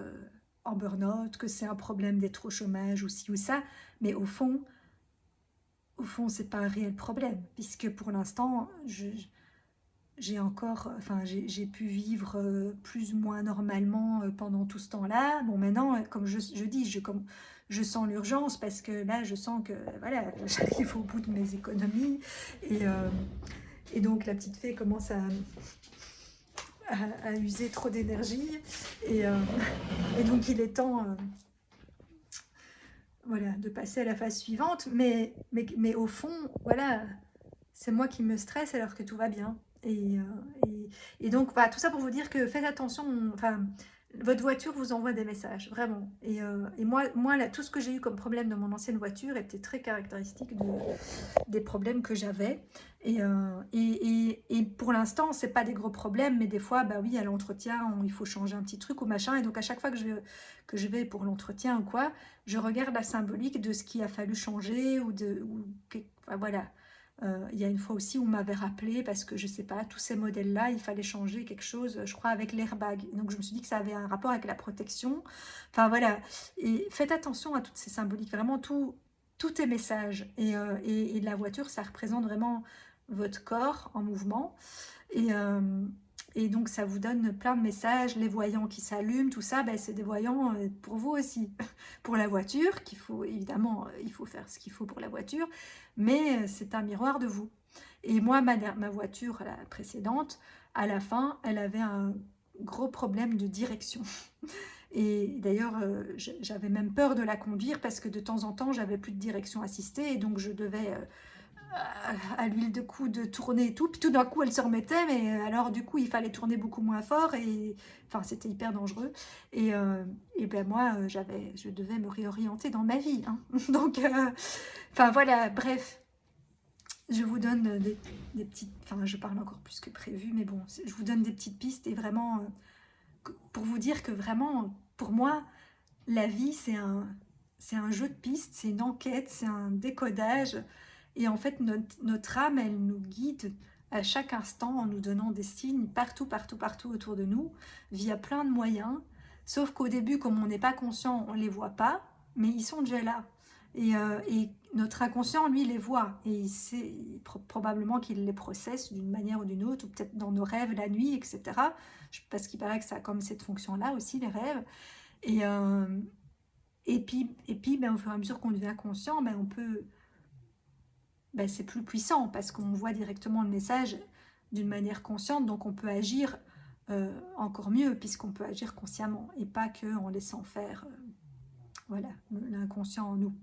A: en burn-out, que c'est un problème d'être au chômage ou ci ou ça. Mais au fond, c'est pas un réel problème puisque pour l'instant, j'ai encore, enfin, j'ai pu vivre plus ou moins normalement pendant tout ce temps-là. Bon, maintenant, comme je dis, je sens l'urgence parce que là, je sens que voilà, j'arrive au bout de mes économies et, euh, et donc la petite fée commence à user trop d'énergie et donc il est temps voilà, de passer à la phase suivante. Mais au fond, voilà, c'est moi qui me stresse alors que tout va bien. Et donc, voilà, tout ça pour vous dire que faites attention, enfin, votre voiture vous envoie des messages, vraiment. Et moi là, tout ce que j'ai eu comme problème dans mon ancienne voiture était très caractéristique des problèmes que j'avais. Et pour l'instant, c'est pas des gros problèmes, mais des fois, bah oui, à l'entretien, il faut changer un petit truc ou machin. Et donc, à chaque fois que je vais pour l'entretien ou quoi, je regarde la symbolique de ce qui a fallu changer enfin, voilà. Il y a une fois aussi où on m'avait rappelé parce que je sais pas, tous ces modèles-là, il fallait changer quelque chose, je crois, avec l'airbag. Donc je me suis dit que ça avait un rapport avec la protection. Enfin voilà. Et faites attention à toutes ces symboliques, vraiment tout est message. Et la voiture, ça représente vraiment votre corps en mouvement. Et, euh, et donc ça vous donne plein de messages, les voyants qui s'allument, tout ça, ben, c'est des voyants pour vous aussi. Pour la voiture, qu'il faut évidemment, il faut faire ce qu'il faut pour la voiture, mais c'est un miroir de vous. Et moi, ma voiture, la précédente, à la fin, elle avait un gros problème de direction. Et d'ailleurs, j'avais même peur de la conduire parce que de temps en temps, j'avais plus de direction assistée et donc je devais à l'huile de coude tourner et tout. Puis tout d'un coup, elle se remettait, mais alors du coup, il fallait tourner beaucoup moins fort et enfin, c'était hyper dangereux. Et ben moi, je devais me réorienter dans ma vie. Hein. Donc, enfin voilà, bref. Je vous donne des petites... Enfin, je parle encore plus que prévu, mais bon, je vous donne des petites pistes et vraiment, pour vous dire que vraiment, pour moi, la vie, c'est un jeu de pistes, c'est une enquête, c'est un décodage. Et en fait, notre âme, elle nous guide à chaque instant en nous donnant des signes partout, partout, partout autour de nous, via plein de moyens. Sauf qu'au début, comme on n'est pas conscient, on ne les voit pas, mais ils sont déjà là. Et notre inconscient, lui, les voit. Et il sait, probablement qu'il les processe d'une manière ou d'une autre, ou peut-être dans nos rêves la nuit, etc. Parce qu'il paraît que ça a comme cette fonction-là aussi, les rêves. Et, euh, et puis ben, au fur et à mesure qu'on devient conscient, ben, on peut... Ben, c'est plus puissant parce qu'on voit directement le message d'une manière consciente, donc on peut agir encore mieux puisqu'on peut agir consciemment et pas qu'en laissant faire voilà, l'inconscient en nous.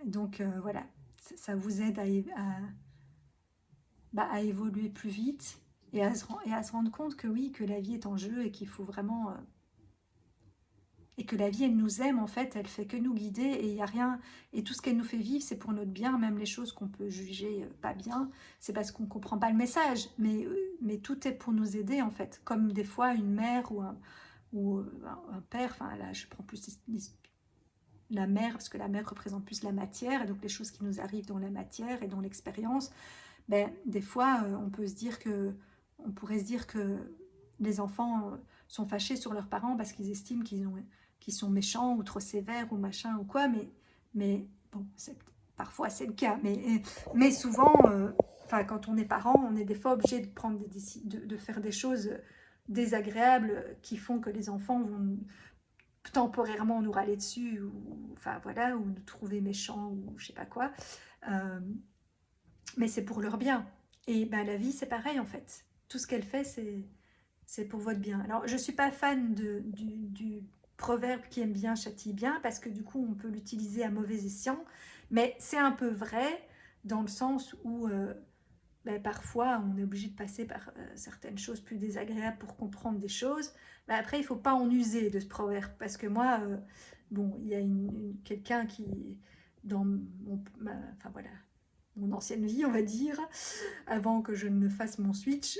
A: Donc voilà, ça vous aide à évoluer plus vite et à se rendre compte que oui, que la vie est en jeu et qu'il faut vraiment... et que la vie, elle nous aime en fait, elle fait que nous guider et il n'y a rien... Et tout ce qu'elle nous fait vivre, c'est pour notre bien, même les choses qu'on peut juger pas bien, c'est parce qu'on ne comprend pas le message. Mais tout est pour nous aider en fait, comme des fois une mère ou un père, enfin là je prends plus la mère, parce que la mère représente plus la matière, et donc les choses qui nous arrivent dans la matière et dans l'expérience, ben, des fois, on pourrait se dire que les enfants sont fâchés sur leurs parents parce qu'ils estiment qu'ils sont méchants ou trop sévères ou machin ou quoi, mais bon, parfois c'est le cas, mais souvent, quand on est parent, on est des fois obligé de prendre de faire des choses désagréables qui font que les enfants vont temporairement nous râler dessus ou nous trouver méchants ou je sais pas quoi, mais c'est pour leur bien. Et ben la vie c'est pareil en fait, tout ce qu'elle fait c'est pour votre bien. Alors je suis pas fan du proverbe qui aime bien châtie bien, parce que du coup on peut l'utiliser à mauvais escient, mais c'est un peu vrai dans le sens où parfois on est obligé de passer par certaines choses plus désagréables pour comprendre des choses. Après il ne faut pas en user de ce proverbe, parce que moi, bon, il y a quelqu'un qui, dans mon ancienne vie, on va dire, avant que je ne fasse mon switch,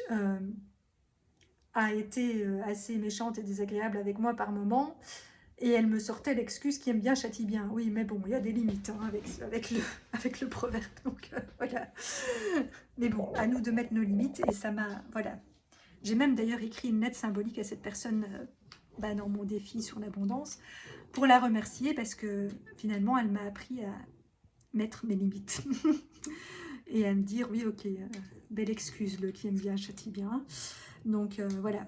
A: a été assez méchante et désagréable avec moi par moments. Et elle me sortait l'excuse qui aime bien châtie bien. Oui, mais bon, il y a des limites hein, avec le proverbe. Donc voilà. Mais bon, à nous de mettre nos limites. Et ça m'a... Voilà. J'ai même d'ailleurs écrit une lettre symbolique à cette personne dans mon défi sur l'abondance pour la remercier, parce que finalement, elle m'a appris à mettre mes limites. Et à me dire, oui, ok, belle excuse, le qui aime bien châtie bien. Donc voilà.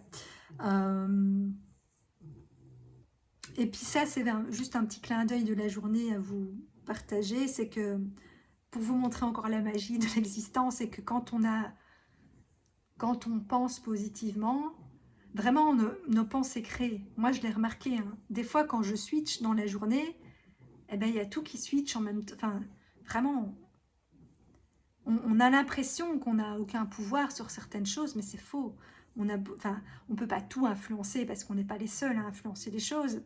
A: Et puis ça, c'est juste un petit clin d'œil de la journée à vous partager, c'est que pour vous montrer encore la magie de l'existence, et que quand on pense positivement, vraiment nos pensées créent. Moi, je l'ai remarqué, hein. Des fois, quand je switch dans la journée, eh ben, il y a tout qui switch en même temps. Enfin, vraiment, on a l'impression qu'on n'a aucun pouvoir sur certaines choses, mais c'est faux. On ne peut pas tout influencer parce qu'on n'est pas les seuls à influencer les choses.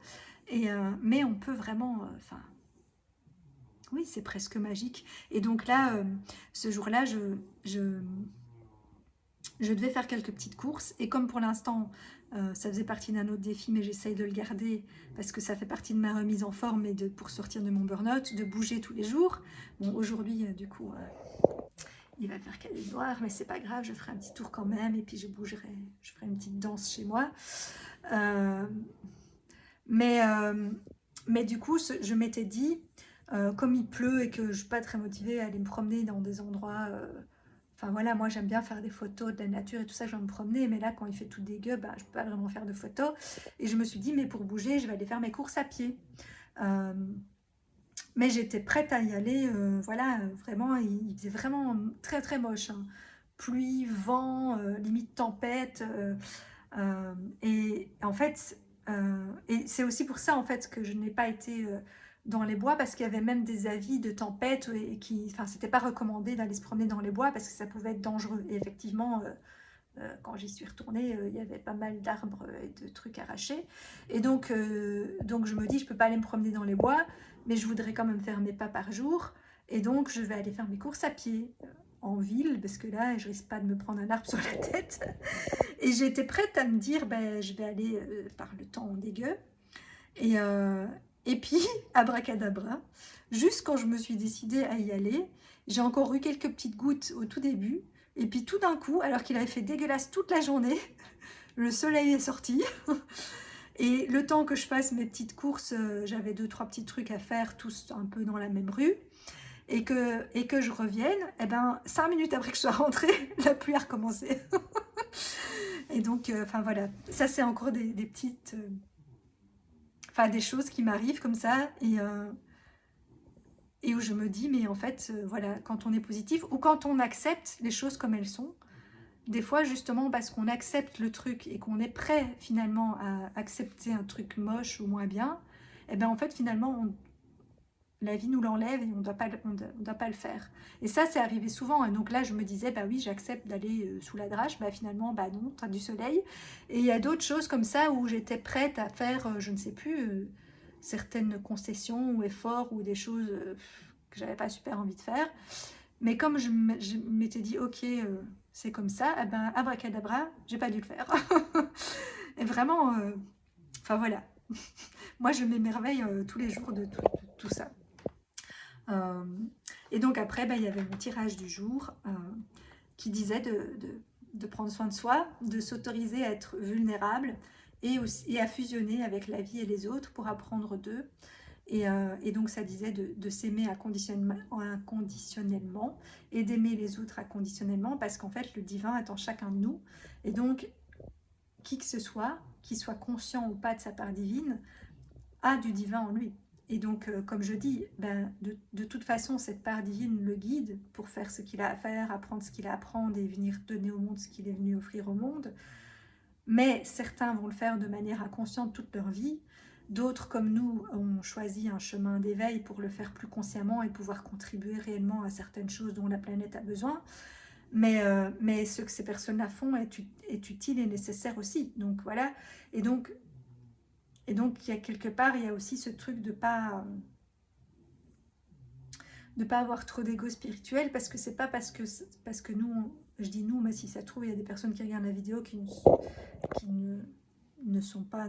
A: Mais on peut vraiment... oui, c'est presque magique. Et donc là, ce jour-là, je devais faire quelques petites courses. Et comme pour l'instant, ça faisait partie d'un autre défi, mais j'essaye de le garder parce que ça fait partie de ma remise en forme et pour sortir de mon burn-out, de bouger tous les jours. Bon, aujourd'hui, du coup... il va faire cadet noir, mais c'est pas grave, je ferai un petit tour quand même, et puis je ferai une petite danse chez moi. Mais du coup, je m'étais dit, comme il pleut et que je suis pas très motivée à aller me promener dans des endroits... Enfin voilà, moi j'aime bien faire des photos de la nature et tout ça, je vais me promener, mais là quand il fait tout dégueu, je peux pas vraiment faire de photos. Et je me suis dit, mais pour bouger, je vais aller faire mes courses à pied. Mais j'étais prête à y aller, voilà, vraiment, il faisait vraiment très très moche, hein. Pluie, vent, limite tempête, et en fait, et c'est aussi pour ça en fait que je n'ai pas été dans les bois, parce qu'il y avait même des avis de tempête, et enfin, c'était pas recommandé d'aller se promener dans les bois parce que ça pouvait être dangereux. Et effectivement, quand j'y suis retournée, il y avait pas mal d'arbres et de trucs arrachés. Et donc je me dis, je peux pas aller me promener dans les bois, mais je voudrais quand même faire mes pas par jour. Et donc, je vais aller faire mes courses à pied en ville, parce que là, je risque pas de me prendre un arbre sur la tête. Et j'étais prête à me dire, je vais aller par le temps dégueu. Et puis, abracadabra, juste quand je me suis décidée à y aller, j'ai encore eu quelques petites gouttes au tout début. Et puis tout d'un coup, alors qu'il avait fait dégueulasse toute la journée, le soleil est sorti. Et le temps que je fasse mes petites courses, j'avais 2-3 petits trucs à faire, tous un peu dans la même rue. Et que je revienne, et ben 5 minutes après que je sois rentrée, la pluie a recommencé. Et donc, enfin voilà, ça c'est encore des petites, enfin des choses qui m'arrivent comme ça, et où je me dis, mais en fait, voilà, quand on est positif, ou quand on accepte les choses comme elles sont, des fois justement parce qu'on accepte le truc et qu'on est prêt finalement à accepter un truc moche ou moins bien, et ben en fait finalement la vie nous l'enlève et on doit pas le faire. Et ça, c'est arrivé souvent. Et donc là, je me disais, bah oui, j'accepte d'aller sous la drache. Bah finalement, bah non, t'as du soleil. Et il y a d'autres choses comme ça où j'étais prête à faire, je ne sais plus, certaines concessions ou efforts ou des choses que j'avais pas super envie de faire. Mais comme je m'étais dit, ok, c'est comme ça, eh ben abracadabra, j'ai pas dû le faire. Et vraiment, enfin voilà. Moi, je m'émerveille tous les jours de tout ça. Euh, et donc après, bah, il y avait mon tirage du jour qui disait de prendre soin de soi, de s'autoriser à être vulnérable et à fusionner avec la vie et les autres pour apprendre d'eux. Et donc ça disait de s'aimer inconditionnellement et d'aimer les autres inconditionnellement parce qu'en fait le divin est en chacun de nous. Et donc qui que ce soit, qui soit conscient ou pas de sa part divine, a du divin en lui. Et donc, comme je dis, ben, de toute façon, cette part divine le guide pour faire ce qu'il a à faire, apprendre ce qu'il a à apprendre et venir donner au monde ce qu'il est venu offrir au monde. Mais certains vont le faire de manière inconsciente toute leur vie. D'autres, comme nous, ont choisi un chemin d'éveil pour le faire plus consciemment et pouvoir contribuer réellement à certaines choses dont la planète a besoin. Mais ce que ces personnes-là font est utile et nécessaire aussi. Donc voilà. Et donc, il y a quelque part, il y a aussi ce truc de pas avoir trop d'ego spirituel, parce que c'est pas parce que nous, je dis nous, mais si ça se trouve, il y a des personnes qui regardent la vidéo qui ne sont pas,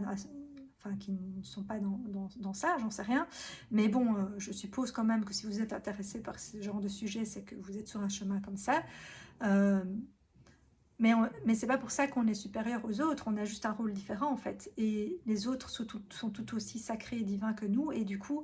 A: enfin qui ne sont pas dans ça, j'en sais rien. Mais bon, je suppose quand même que si vous êtes intéressé par ce genre de sujet, c'est que vous êtes sur un chemin comme ça. Mais c'est pas pour ça qu'on est supérieur aux autres, on a juste un rôle différent en fait. Et les autres sont tout aussi sacrés et divins que nous, et du coup,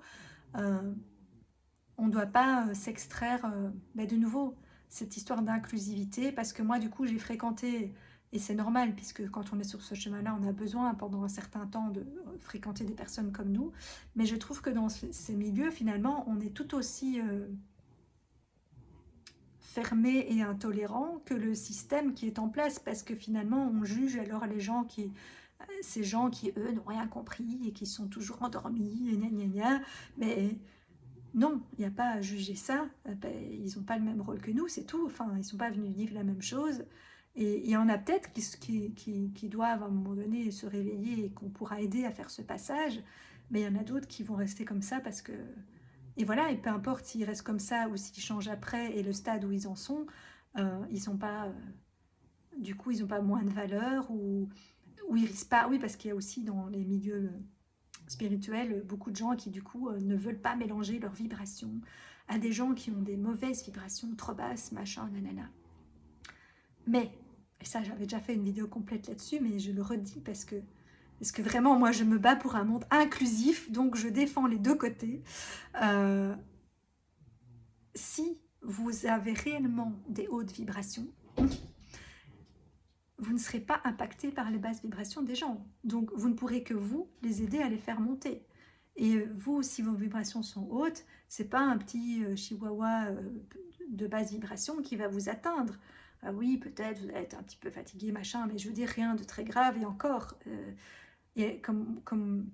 A: on ne doit pas s'extraire de nouveau cette histoire d'inclusivité, parce que moi du coup j'ai fréquenté, et c'est normal puisque quand on est sur ce chemin-là, on a besoin pendant un certain temps de fréquenter des personnes comme nous, mais je trouve que dans ces milieux, finalement, on est tout aussi fermé et intolérant que le système qui est en place, parce que finalement on juge alors ces gens qui eux n'ont rien compris et qui sont toujours endormis et gna gna gna. Mais non, il n'y a pas à juger ça. Ils n'ont pas le même rôle que nous, c'est tout. Enfin, ils ne sont pas venus vivre la même chose. Et il y en a peut-être qui doivent à un moment donné se réveiller et qu'on pourra aider à faire ce passage. Mais il y en a d'autres qui vont rester comme ça parce que... Et voilà, et peu importe s'ils restent comme ça ou s'ils changent après et le stade où ils en sont, ils sont pas... du coup, ils n'ont pas moins de valeur ou ils risquent pas... Oui, parce qu'il y a aussi dans les milieux spirituels beaucoup de gens qui du coup ne veulent pas mélanger leurs vibrations à des gens qui ont des mauvaises vibrations trop basses, machin, nanana. Mais, et ça j'avais déjà fait une vidéo complète là-dessus, mais je le redis parce que vraiment moi je me bats pour un monde inclusif, donc je défends les deux côtés. Si vous avez réellement des hautes vibrations, vous ne serez pas impacté par les basses vibrations des gens. Donc, vous ne pourrez que vous les aider à les faire monter. Et vous, si vos vibrations sont hautes, c'est pas un petit chihuahua de basse vibration qui va vous atteindre. Ah oui, peut-être vous allez être un petit peu fatigué, machin, mais je veux dire rien de très grave. Et encore, comme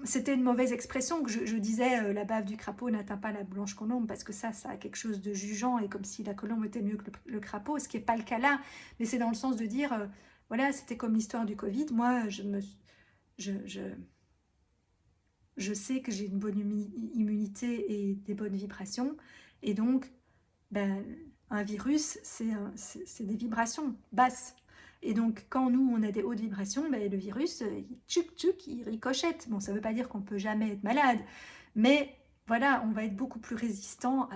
A: c'était une mauvaise expression que je disais, la bave du crapaud n'atteint pas la blanche colombe, parce que ça a quelque chose de jugeant, et comme si la colombe était mieux que le crapaud, ce qui n'est pas le cas là, mais c'est dans le sens de dire, voilà, c'était comme l'histoire du Covid, moi, je sais que j'ai une bonne immunité et des bonnes vibrations, et donc, ben, un virus, c'est des vibrations basses. Et donc, quand nous, on a des hautes vibrations, ben, le virus, il ricochette. Bon, ça ne veut pas dire qu'on ne peut jamais être malade, mais voilà, on va être beaucoup plus résistant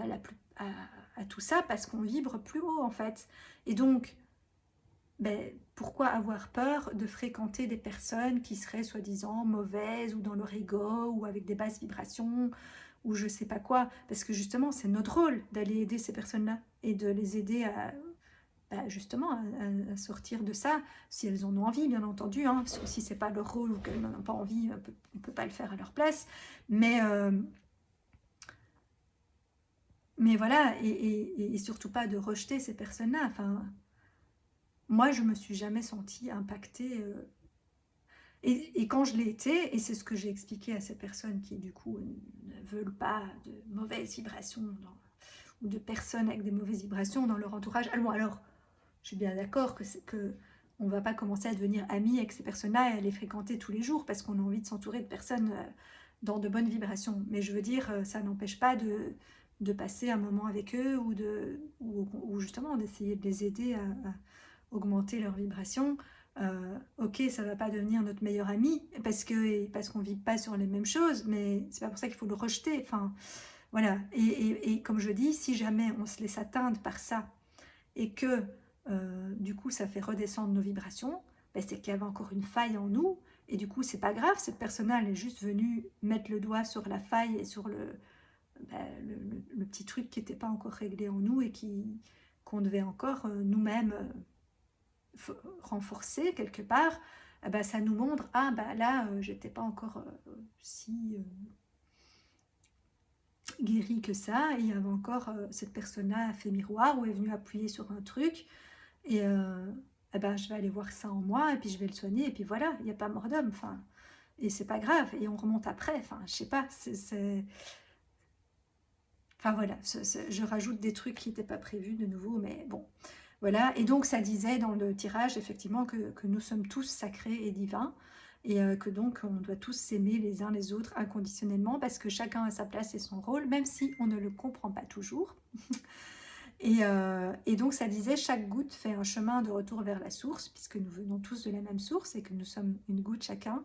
A: à tout ça parce qu'on vibre plus haut, en fait. Et donc, ben, pourquoi avoir peur de fréquenter des personnes qui seraient soi-disant mauvaises ou dans leur ego ou avec des basses vibrations ou je sais pas quoi? Parce que justement, c'est notre rôle d'aller aider ces personnes-là et de les aider à, bah, justement à sortir de ça, si elles en ont envie, bien entendu. Hein, si c'est pas leur rôle ou qu'elles n'en ont pas envie, on peut pas le faire à leur place. Mais voilà, et surtout pas de rejeter ces personnes-là. Enfin, moi, je me suis jamais sentie impactée. Et quand je l'ai été, et c'est ce que j'ai expliqué à ces personnes qui, du coup, ne veulent pas de mauvaises vibrations ou de personnes avec des mauvaises vibrations dans leur entourage. Alors je suis bien d'accord que on ne va pas commencer à devenir amis avec ces personnes-là et à les fréquenter tous les jours parce qu'on a envie de s'entourer de personnes dans de bonnes vibrations. Mais je veux dire, ça n'empêche pas de passer un moment avec eux ou justement d'essayer de les aider à augmenter leurs vibrations. Ok, ça va pas devenir notre meilleur ami parce qu'on vit pas sur les mêmes choses, mais c'est pas pour ça qu'il faut le rejeter. Enfin, voilà. Et comme je dis, si jamais on se laisse atteindre par ça et que du coup ça fait redescendre nos vibrations, ben, c'est qu'il y avait encore une faille en nous. Et du coup, c'est pas grave, cette personne-là, elle est juste venue mettre le doigt sur la faille et sur ben, le petit truc qui n'était pas encore réglé en nous et qu'on devait encore nous-mêmes renforcer quelque part. Ben, ça nous montre, ah ben là, j'étais pas encore si guérie que ça. Et il y avait encore cette personne-là a fait miroir ou est venue appuyer sur un truc. Et eh ben, je vais aller voir ça en moi et puis je vais le soigner et puis voilà, il n'y a pas mort d'homme. Enfin, et c'est pas grave. Et on remonte après. Enfin, je sais pas. Enfin voilà, je rajoute des trucs qui n'étaient pas prévus de nouveau, mais bon. Voilà. Et donc ça disait dans le tirage effectivement que nous sommes tous sacrés et divins. Et que donc on doit tous s'aimer les uns les autres inconditionnellement parce que chacun a sa place et son rôle, même si on ne le comprend pas toujours. Et donc ça disait, chaque goutte fait un chemin de retour vers la source, puisque nous venons tous de la même source et que nous sommes une goutte chacun,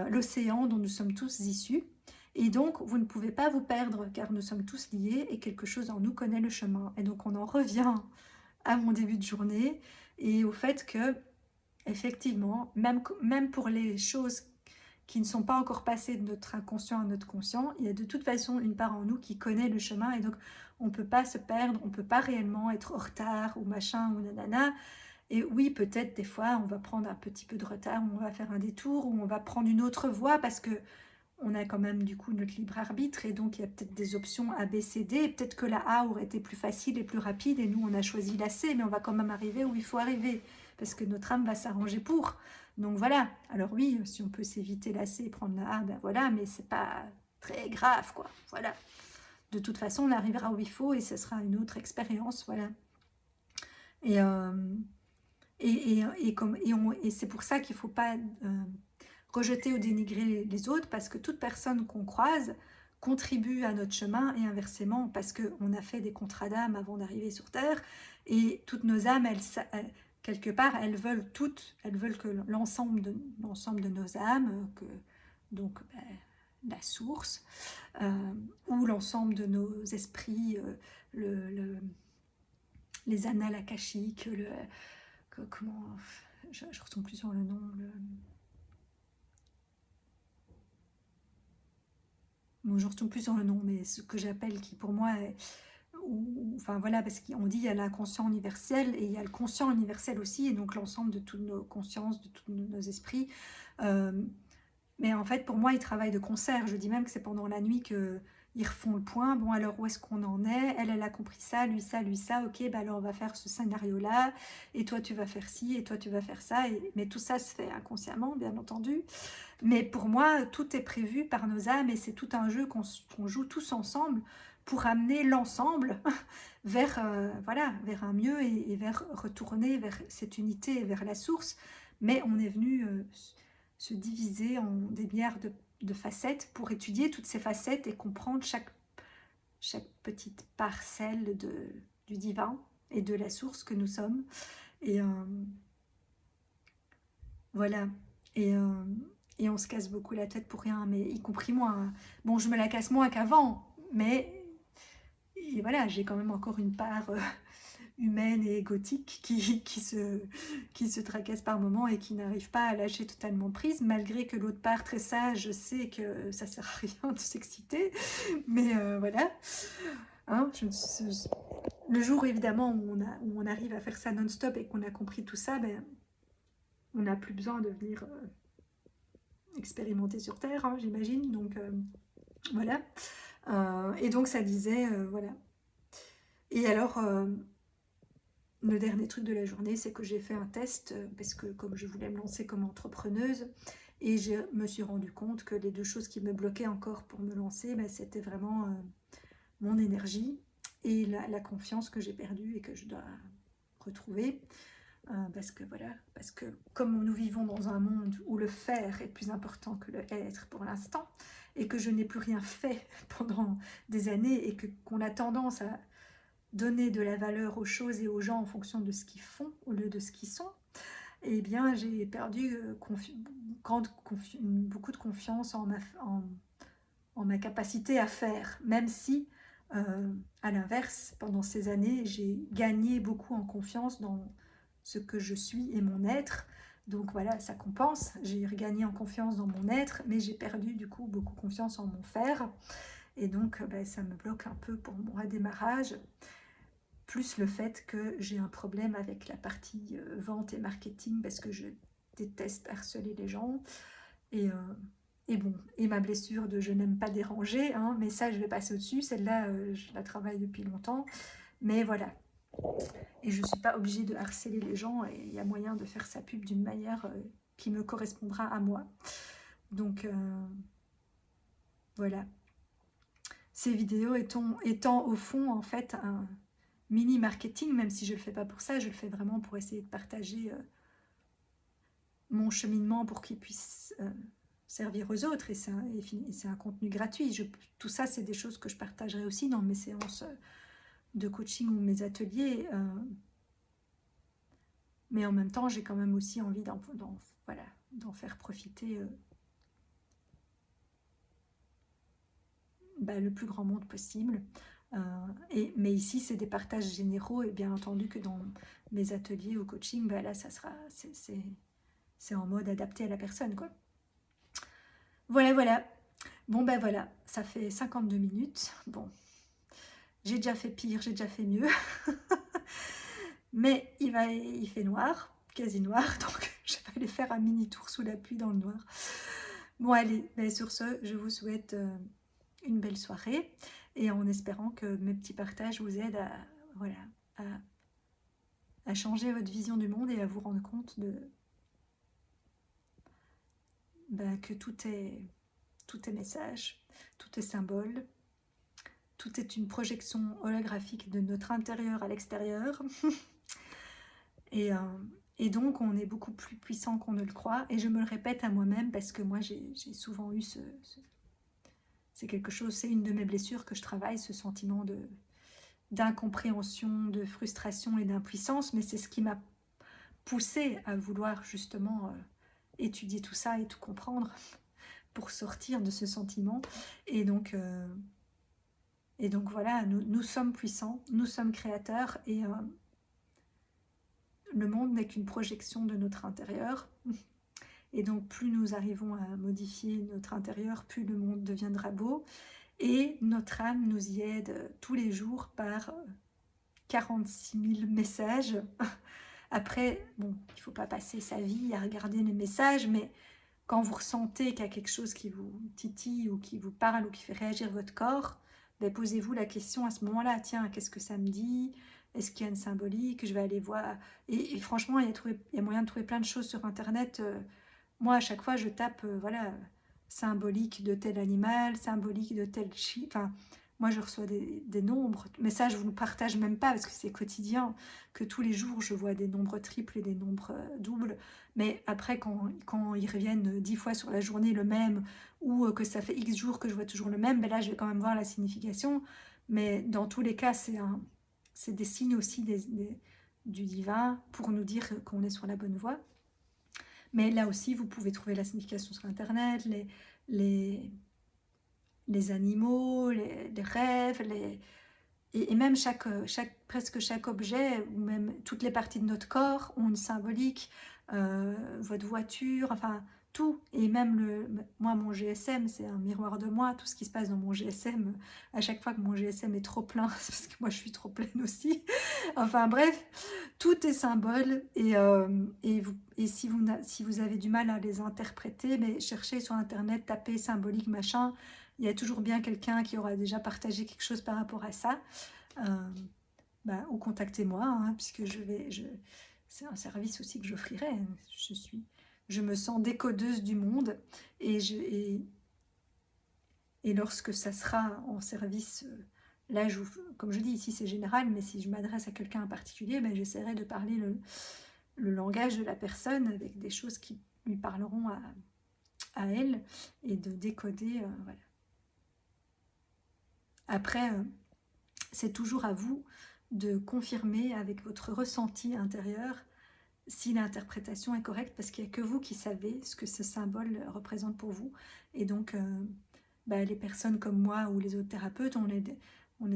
A: l'océan dont nous sommes tous issus. Et donc vous ne pouvez pas vous perdre car nous sommes tous liés et quelque chose en nous connaît le chemin. Et donc on en revient à mon début de journée et au fait que, effectivement, même pour les choses qui ne sont pas encore passées de notre inconscient à notre conscient, il y a de toute façon une part en nous qui connaît le chemin et donc on ne peut pas se perdre, on ne peut pas réellement être en retard ou machin ou nanana. Et oui, peut-être des fois on va prendre un petit peu de retard, ou on va faire un détour, ou on va prendre une autre voie parce que on a quand même du coup notre libre arbitre et donc il y a peut-être des options A, B, C, D. Peut-être que la A aurait été plus facile et plus rapide et nous on a choisi la C, mais on va quand même arriver où il faut arriver parce que notre âme va s'arranger pour. Donc voilà. Alors oui, si on peut s'éviter la C et prendre la A, ben voilà, mais c'est pas très grave quoi. Voilà. De toute façon, on arrivera où il faut et ce sera une autre expérience, voilà. Et, et c'est pour ça qu'il ne faut pas rejeter ou dénigrer les autres parce que toute personne qu'on croise contribue à notre chemin et inversement parce qu'on a fait des contrats d'âme avant d'arriver sur Terre et toutes nos âmes, quelque part, elles veulent que l'ensemble de nos âmes, donc la source, ou l'ensemble de nos esprits, les annales akashiques, comment, je ne retombe plus sur le nom, bon, je ne retombe plus sur le nom, mais ce que j'appelle, qui pour moi est, enfin voilà, parce qu'on dit il y a l'inconscient universel et il y a le conscient universel aussi, et donc l'ensemble de toutes nos consciences, de tous nos esprits. Mais en fait, pour moi, ils travaillent de concert. Je dis même que c'est pendant la nuit qu'ils refont le point. Bon, alors où est-ce qu'on en est? Elle a compris ça, lui ça, lui ça. Ok, bah alors on va faire ce scénario-là. Et toi, tu vas faire ci, et toi, tu vas faire ça. Mais tout ça se fait inconsciemment, bien entendu. Mais pour moi, tout est prévu par nos âmes et c'est tout un jeu qu'on joue tous ensemble pour amener l'ensemble vers, voilà, vers un mieux et vers retourner vers cette unité, vers la source. Mais on est venu se diviser en des milliards de facettes pour étudier toutes ces facettes et comprendre chaque petite parcelle du divin et de la source que nous sommes. Et voilà. Et, euh, et on se casse beaucoup la tête pour rien, mais y compris moi. Hein. Bon, je me la casse moins qu'avant, mais et voilà, j'ai quand même encore une part humaine et égotique qui se tracasse par moments et qui n'arrive pas à lâcher totalement prise, malgré que l'autre part très sage sait que ça sert à rien de s'exciter. Mais voilà. Hein, le jour évidemment où on arrive à faire ça non-stop et qu'on a compris tout ça, ben, on n'a plus besoin de venir expérimenter sur Terre, hein, j'imagine. Donc voilà. Et donc ça disait, voilà. Et alors, le dernier truc de la journée, c'est que j'ai fait un test, parce que comme je voulais me lancer comme entrepreneuse, et je me suis rendu compte que les deux choses qui me bloquaient encore pour me lancer, ben, c'était vraiment mon énergie et la confiance que j'ai perdue et que je dois retrouver. Parce que voilà, parce que comme nous vivons dans un monde où le faire est plus important que le être pour l'instant, et que je n'ai plus rien fait pendant des années, et qu'on a tendance à donner de la valeur aux choses et aux gens en fonction de ce qu'ils font au lieu de ce qu'ils sont, eh bien j'ai perdu beaucoup de confiance en ma capacité à faire, même si à l'inverse, pendant ces années, j'ai gagné beaucoup en confiance dans ce que je suis et mon être. Donc voilà, ça compense. J'ai regagné en confiance dans mon être, mais j'ai perdu du coup beaucoup confiance en mon faire. Et donc ben, ça me bloque un peu pour mon redémarrage. Plus le fait que j'ai un problème avec la partie vente et marketing parce que je déteste harceler les gens. Et bon, et ma blessure de je n'aime pas déranger, hein, mais ça je vais passer au-dessus, celle-là je la travaille depuis longtemps, mais voilà. Et je ne suis pas obligée de harceler les gens, et il y a moyen de faire sa pub d'une manière qui me correspondra à moi. Donc voilà. Ces vidéos étant au fond en fait un mini marketing, même si je ne le fais pas pour ça, je le fais vraiment pour essayer de partager mon cheminement pour qu'il puisse servir aux autres, et c'est un contenu gratuit. Tout ça, c'est des choses que je partagerai aussi dans mes séances de coaching ou mes ateliers. Mais en même temps, j'ai quand même aussi envie voilà, faire profiter le plus grand monde possible. Mais ici, c'est des partages généraux, et bien entendu que dans mes ateliers ou coaching, là, ça sera, c'est en mode adapté à la personne, quoi. Voilà, voilà. Bon, ben voilà, ça fait 52 minutes. Bon, j'ai déjà fait pire, j'ai déjà fait mieux. Mais il fait noir, quasi noir, donc je vais aller faire un mini tour sous la pluie dans le noir. Bon, allez, ben sur ce, je vous souhaite une belle soirée, et en espérant que mes petits partages vous aident à, voilà, à changer votre vision du monde et à vous rendre compte que tout est message, tout est symbole, tout est une projection holographique de notre intérieur à l'extérieur. Et donc, on est beaucoup plus puissant qu'on ne le croit. Et je me le répète à moi-même parce que moi, j'ai souvent eu c'est quelque chose, c'est une de mes blessures que je travaille, ce sentiment d'incompréhension, de frustration et d'impuissance. Mais c'est ce qui m'a poussée à vouloir justement étudier tout ça et tout comprendre pour sortir de ce sentiment. Et donc voilà, nous sommes puissants, nous sommes créateurs, et le monde n'est qu'une projection de notre intérieur. Et donc plus nous arrivons à modifier notre intérieur, plus le monde deviendra beau. Et notre âme nous y aide tous les jours par 46 000 messages. Après, bon, il ne faut pas passer sa vie à regarder les messages, mais quand vous ressentez qu'il y a quelque chose qui vous titille ou qui vous parle ou qui fait réagir votre corps, posez-vous la question à ce moment-là. Tiens, qu'est-ce que ça me dit? Est-ce qu'il y a une symbolique? Je vais aller voir. Et franchement, il y a moyen de trouver plein de choses sur Internet. Moi, à chaque fois, je tape, voilà, symbolique de tel animal, symbolique de tel chiffre. Enfin, moi, je reçois des nombres. Mais ça, je ne vous le partage même pas parce que c'est quotidien, que tous les jours, je vois des nombres triples et des nombres doubles. Mais après, quand ils reviennent 10 fois sur la journée le même, ou que ça fait X jours que je vois toujours le même, là, je vais quand même voir la signification. Mais dans tous les cas, c'est des signes aussi du divin pour nous dire qu'on est sur la bonne voie. Mais là aussi, vous pouvez trouver la signification sur Internet, les animaux, les rêves, et même presque chaque objet, ou même toutes les parties de notre corps ont une symbolique, votre voiture, enfin tout. Et même moi, mon GSM, c'est un miroir de moi. Tout ce qui se passe dans mon GSM, à chaque fois que mon GSM est trop plein, c'est parce que moi je suis trop pleine aussi. Enfin bref, tout est symbole. Et si vous avez du mal à les interpréter, mais cherchez sur internet, tapez symbolique machin, il y a toujours bien quelqu'un qui aura déjà partagé quelque chose par rapport à ça. Ou contactez-moi, hein, puisque c'est un service aussi que j'offrirai. Je me sens décodeuse du monde, et lorsque ça sera en service, là, comme je dis, ici c'est général, mais si je m'adresse à quelqu'un en particulier, j'essaierai de parler le langage de la personne avec des choses qui lui parleront à elle, et de décoder, voilà. Après, c'est toujours à vous de confirmer avec votre ressenti intérieur si l'interprétation est correcte, parce qu'il n'y a que vous qui savez ce que ce symbole représente pour vous. Et donc, les personnes comme moi ou les autres thérapeutes, on est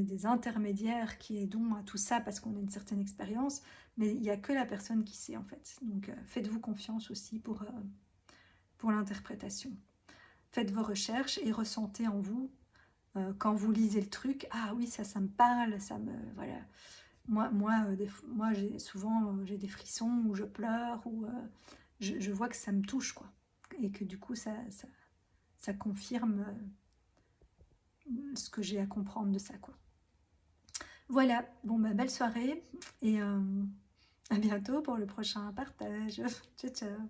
A: des intermédiaires qui aidons à tout ça parce qu'on a une certaine expérience, mais il n'y a que la personne qui sait en fait. Donc, faites-vous confiance aussi pour l'interprétation. Faites vos recherches et ressentez en vous, quand vous lisez le truc, ah oui, ça me parle, voilà. Moi souvent j'ai des frissons, ou je pleure, ou je vois que ça me touche, quoi. Et que du coup, ça confirme ce que j'ai à comprendre de ça, quoi. Voilà, bon, belle soirée, et à bientôt pour le prochain partage. Ciao, ciao.